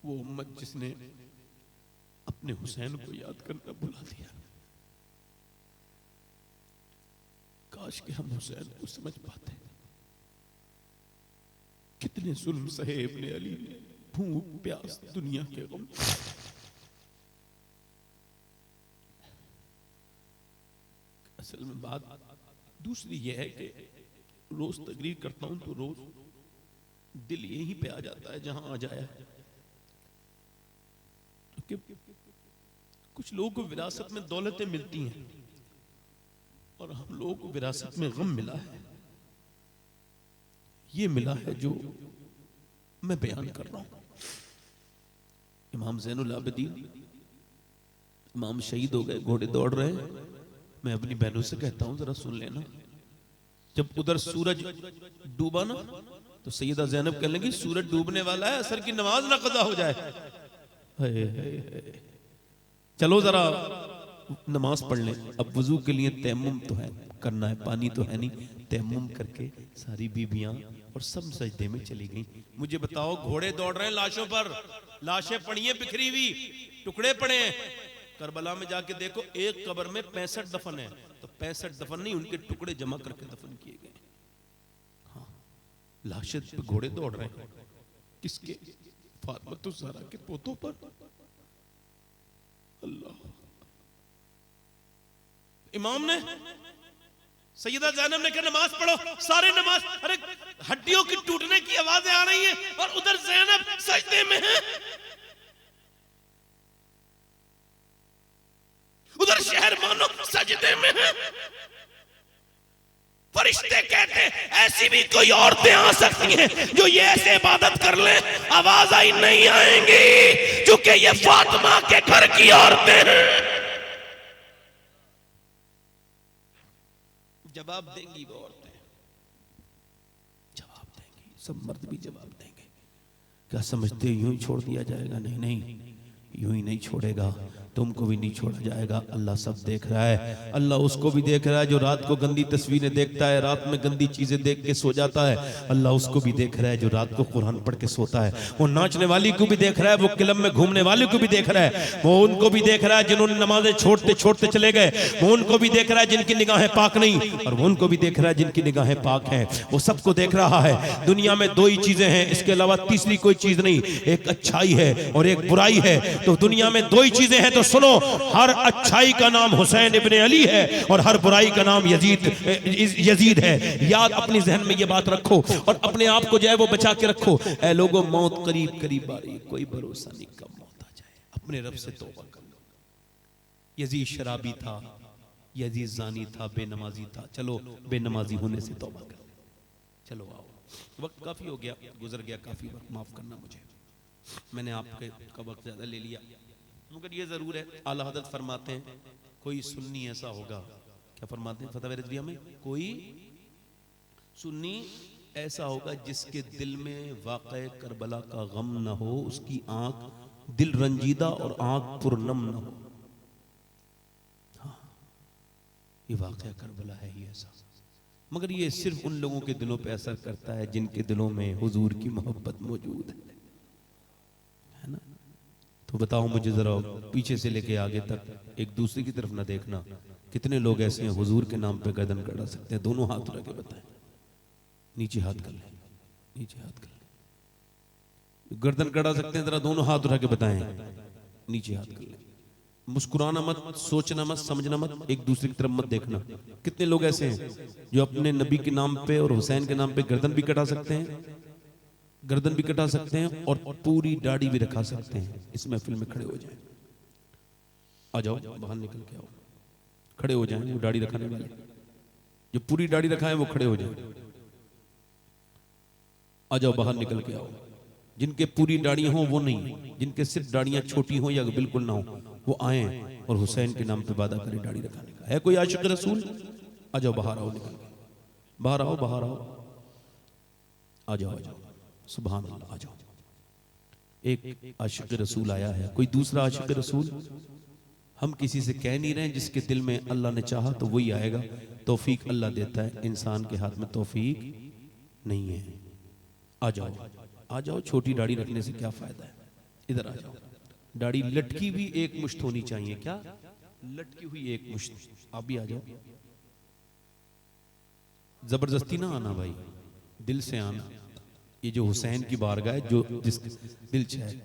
वो उम्मत जिसने अपने हुसैन को याद करना भुला दिया। काश कि हम हुसैन को समझ पाते। कितने जुल्म सहे इब्ने अली ने, भूख प्यास दुनिया के गम। असल में बात दूसरी यह है कि रोज तकरीर करता हूं तो रोज दिल यहीं पे आ जाता है जहां आ जाया है। कुछ लोगों को विरासत में दौलतें मिलती हैं और हम लोगों को विरासत में गम मिला है। ये मिला है जो मैं बयान कर रहा हूं। इमाम ज़ैनुल आबिदीन, इमाम शहीद हो गए, घोड़े दौड़ रहे हैं। मैं अपनी बहनों से कहता हूं जरा सुन लेना। जब उधर सूरज डूबा ना तो सैयदा ज़ैनब कहने लगी सूरज डूबने वाला है, असर की नमाज ना कज़ा हो जाए। चलो जरा नमाज पढ़ लें। अब वजू के लिए तयम्मुम तो है, करना है, पानी तो है नहीं। तयम्मुम करके सारी बीबियां और सब सजदे में चली गई। मुझे बताओ, घोड़े दौड़ रहे हैं लाशों पर, लाशें पड़ी हैं बिखरी हुई, टुकड़े पड़े हैं। करबला में जाके देखो, एक कब्र में 65 दफन है, तो 65 दफन नहीं, उनके टुकड़े जमा करके दफन किए गए। हाँ, लाशें पे घोड़े दौड़ रहे हैं। किसके? फातिमा ज़हरा के पोतों पर। अल्लाह। इमाम ने, सैयदा ज़ैनब ने कहा नमाज पढ़ो, सारे नमाज। अरे हड्डियों की टूटने की आवाजें आ रही हैं और उधर ज़ैनब सजदे में है, उधर शहर मानो सजदे में है। फरिश्ते कहते हैं ऐसी भी कोई औरतें आ सकती हैं जो ये ऐसे इबादत कर ले, आवाज आई नहीं आएंगी, क्योंकि ये फातिमा के घर की औरतें हैं। जवाब देंगी वो औरतें, जवाब देंगी, सब मर्द भी जवाब देंगे। क्या समझते यूं ही छोड़ दिया जाएगा? नहीं नहीं, यूं ही नहीं छोड़ेगा, तुमको भी नहीं छोड़ा जाएगा। अल्लाह सब देख रहा है। अल्लाह उसको भी देख रहा है जो रात को गंदी तस्वीरें देखता है, रात में गंदी चीजें देख के सो जाता है। अल्लाह उसको भी देख रहा है जो रात को कुरान पढ़ के सोता है। वो नाचने वाली को भी देख रहा है, वो क्लब में घूमने वाले को भी देख रहा है, वो उनको भी देख रहा है जिन्होंने नमाजें छोड़ते छोड़ते चले गए, वो उनको भी देख रहा है जिनकी निगाहें पाक नहीं, और वो उनको भी देख रहा है जिनकी निगाहें पाक हैं। वो सबको देख रहा है। दुनिया में दो ही चीजें हैं, इसके अलावा तीसरी कोई चीज नहीं। एक अच्छाई है और एक बुराई है। तो दुनिया में दो ही चीजें हैं, तो सुनो, हर अच्छाई का नाम हुसैन इब्ने अली है और हर बुराई का नाम यजीद है। याद अपनी जहन में ये बात रखो और अपने आप को जो है वो बचा के रखो। ऐ लोगों, मौत करीब करीब आ रही, कोई भरोसा नहीं कब मौत अपने रब से तौबा कर लो। यजीद शराबी था, यजीद जानी था, बेनमाजी था, चलो बेनमाजी होने से तौबा कर लो। चलो आओ, वक्त काफी हो गया, गुजर गया काफी वक्त, माफ करना मुझे, मैंने आपके का वक्त ज्यादा ले लिया। मगर ये जरूर है, आला हज़रत फरमाते हैं कोई सुन्नी ऐसा होगा, क्या फरमाते हैं फतवा रिज़विया में, कोई सुन्नी ऐसा होगा जिसके दिल में वाक़े करबला का गम न हो, उसकी आंख दिल रंजीदा और आंख पुरनम न हो। हाँ, ये वाक़या करबला है ही ऐसा। मगर ये सिर्फ उन लोगों के दिलों पे असर करता है जिनके दिलों में हुजूर की मोहब्बत मौजूद है ना। तो बताओ मुझे जरा, पीछे से लेके आगे तक एक दूसरे की तरफ ना देखना, कितने लोग ऐसे हैं हुजूर के नाम पे गर्दन कड़ा सकते हैं? दोनों हाथ उठा के बताएं, नीचे हाथ कर लें, नीचे हाथ कर लें, गर्दन कड़ा सकते हैं, जरा दोनों हाथ उठा के बताएं, नीचे हाथ कर लें। मुस्कुराना मत, सोचना मत, समझना मत, एक दूसरे की तरफ मत देखना। कितने लोग ऐसे हैं जो अपने नबी के नाम पे और हुसैन के नाम पे गर्दन भी कटा सकते हैं, गर्दन भी कटा सकते हैं और पूरी दाढ़ी भी रखा सकते हैं। इस महफिल में खड़े हो जाएं, आ जाओ बाहर निकल के आओ, खड़े हो जाएं। वो दाढ़ी रखाने वाले जो पूरी दाढ़ी रखाएं वो खड़े हो जाएं, आ जाओ बाहर निकल के आओ। जिनके पूरी दाढ़ियां हो वो नहीं, जिनके सिर्फ दाढ़ियां छोटी हो या बिल्कुल ना हो वो आए और हुसैन के नाम पे वादा करें दाढ़ी रखाने का। है कोई आशिक रसूल? आ जाओ बाहर आओ, निकल के बाहर आओ, बाहर आओ, आ जाओ, आ जाओ, सुभान अल्लाह, आ जाओ। एक आशिक रसूल आया है, कोई दूसरा आशिक रसूल? हम किसी से कह नहीं रहे, जिसके दिल में अल्लाह ने चाहा तो वही आएगा। तौफीक अल्लाह देता है, इंसान के हाथ में तौफीक नहीं है। आ जाओ, आ जाओ, छोटी दाढ़ी रखने से क्या फायदा है, इधर आ जाओ। दाढ़ी लटकी भी एक मुश्त होनी चाहिए, क्या लटकी हुई एक मुश्त। आप भी आ जाओ, जबरदस्ती ना आना भाई, दिल से आना। ये जो हुसैन की बारगाह है, जो जिस दिल चाहे,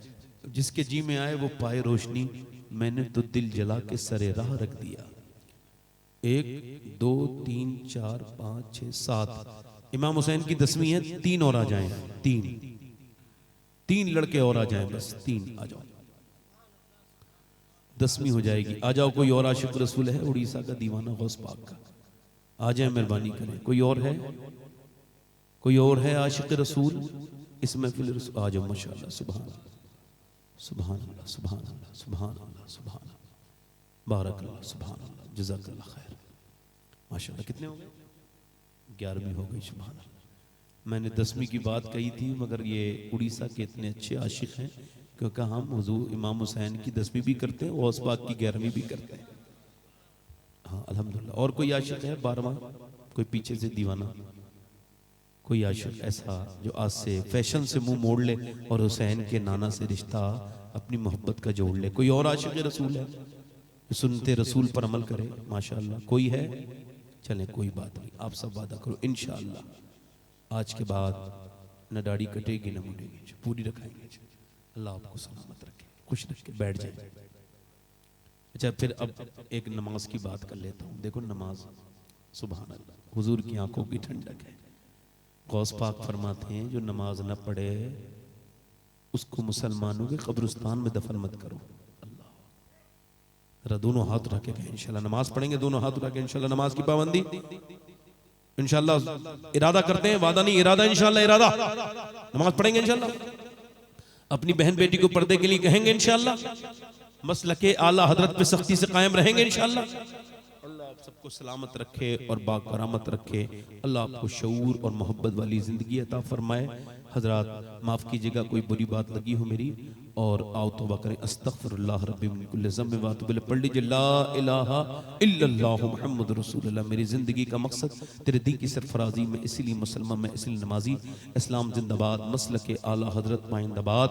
जिसके जी में आए वो पाए रोशनी। मैंने तो दिल जला के सरे राह रख दिया। 1 2 3 4 5 6 7 इमाम हुसैन की 10वीं है, 3 और आ जाएं, 3 लड़के और आ जाएं, बस 3 आ जाओ, 10वीं हो जाएगी। आ जाओ, कोई और आशिक रसूल है? उड़ीसा का दीवाना गौस पाक का, आ जाए, मेहरबानी करें। कोई और है? कोई और है आशिक रसूल इस महफिल? रसूल आ जाओ, माशाअल्लाह, सुभान अल्लाह, सुभान अल्लाह, सुभान अल्लाह, सुभान अल्लाह, सुभान अल्लाह, बारक अल्लाह, सुभान अल्लाह, जज़ाकल्लाह खैर। माशाअल्लाह, कितने हो गए? 11वीं हो गई, सुभान अल्लाह। मैंने 10वीं की बात कही थी, मगर ये उड़ीसा के इतने अच्छे आशिक हैं क्योंकि हम हुजूर इमाम हुसैन की 10वीं भी करते हैं, गौस पाक की 11वीं भी करते हैं। हाँ अल्हम्दुलिल्लाह। और कोई आशिक है 12वां? कोई पीछे से दीवाना, कोई आशिक ऐसा जो आज से फैशन से मुंह मोड़ ले और हुसैन के नाना से रिश्ता अपनी मोहब्बत का जोड़ ले? कोई और आशिक रसूल है सुनते रसूल पर अमल करे? माशाअल्लाह, कोई है? चलें, कोई बात नहीं, आप सब वादा करो इंशाअल्लाह आज के बाद न दाढ़ी कटेगी न मुड़ेगी, पूरी रखाएंगे। अल्लाह आपको सलामत रखे, खुश रखे, बैठ जाए। अच्छा, फिर अब एक नमाज की बात कर लेता हूँ। देखो नमाज, सुभान अल्लाह, हुजूर की आंखों की ठंडक है। गौस पाक फरमाते हैं जो नमाज न पढ़े उसको मुसलमानों के कब्रिस्तान में दफन मत करो। अल्लाह, जरा दोनों हाथ उठा के कहें इंशाल्लाह नमाज पढ़ेंगे, दोनों हाथ उठा के इंशाल्लाह नमाज की पाबंदी इंशाल्लाह इरादा करते हैं, वादा नहीं, इरादा इंशाल्लाह, इरादा नमाज पढ़ेंगे इंशाल्लाह। अपनी बहन बेटी को पर्दे के लिए कहेंगे इंशाल्लाह। मसलके आला हजरत पे सख्ती से कायम रहेंगे इंशाल्लाह। अल्लाह आप सबको सलामत रखे और बाकरामत रखे। अल्लाह आपको शऊर और मोहब्बत वाली जिंदगी अता फरमाए। हजरात माफ कीजिएगा कोई बुरी बात लगी हो मेरी, और आओ तौबा करें। अस्तगफिरुल्लाह रब्बी मिन कुल्लि ज़ंबिन व अतूबु इलैह। पढ़ लीजिए ला इलाहा इल्लल्लाह मुहम्मद रसूलुल्लाह। मेरी जिंदगी का मकसद तेरे दी की सरफराजी में, इसीलिए मुसलमान में, इसलिए नमाजी। इस्लाम जिंदाबाद, मसलके आला हजरत माइंदाबाद।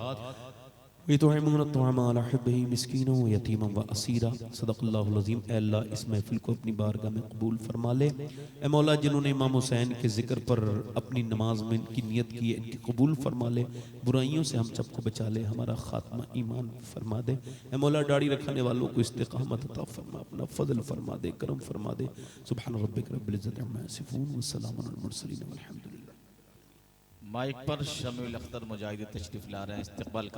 मिस्कीनों यतीमों व असीरा। सदक़ल्लाहुल अज़ीम। ऐ अल्लाह इस महफिल को अपनी बारगाह में कबूल फरमा ले। ऐ मौला जिन्होंने इमाम हुसैन के जिक्र पर अपनी नमाज में इनकी नियत की है, इनकी कबूल फरमा ले। बुराइयों से हम सबको बचा ले, हमारा खात्मा ईमान फरमा दे। ऐ मौला दाढ़ी रखने वालों को इस्तिक़ामत अता फरमा, अपना फजल फरमा दे, करम फरमा दे। सुब्हान रब्बिक रब्बिल इज़्ज़ति अम्मा यसिफून व सलामुन अलल मुरसलीन वल्हम्दुलिल्लाह। माइक पर शमीउल अख्तर मुजाहिद तशरीफ ला रहे हैं, इस्तकबाल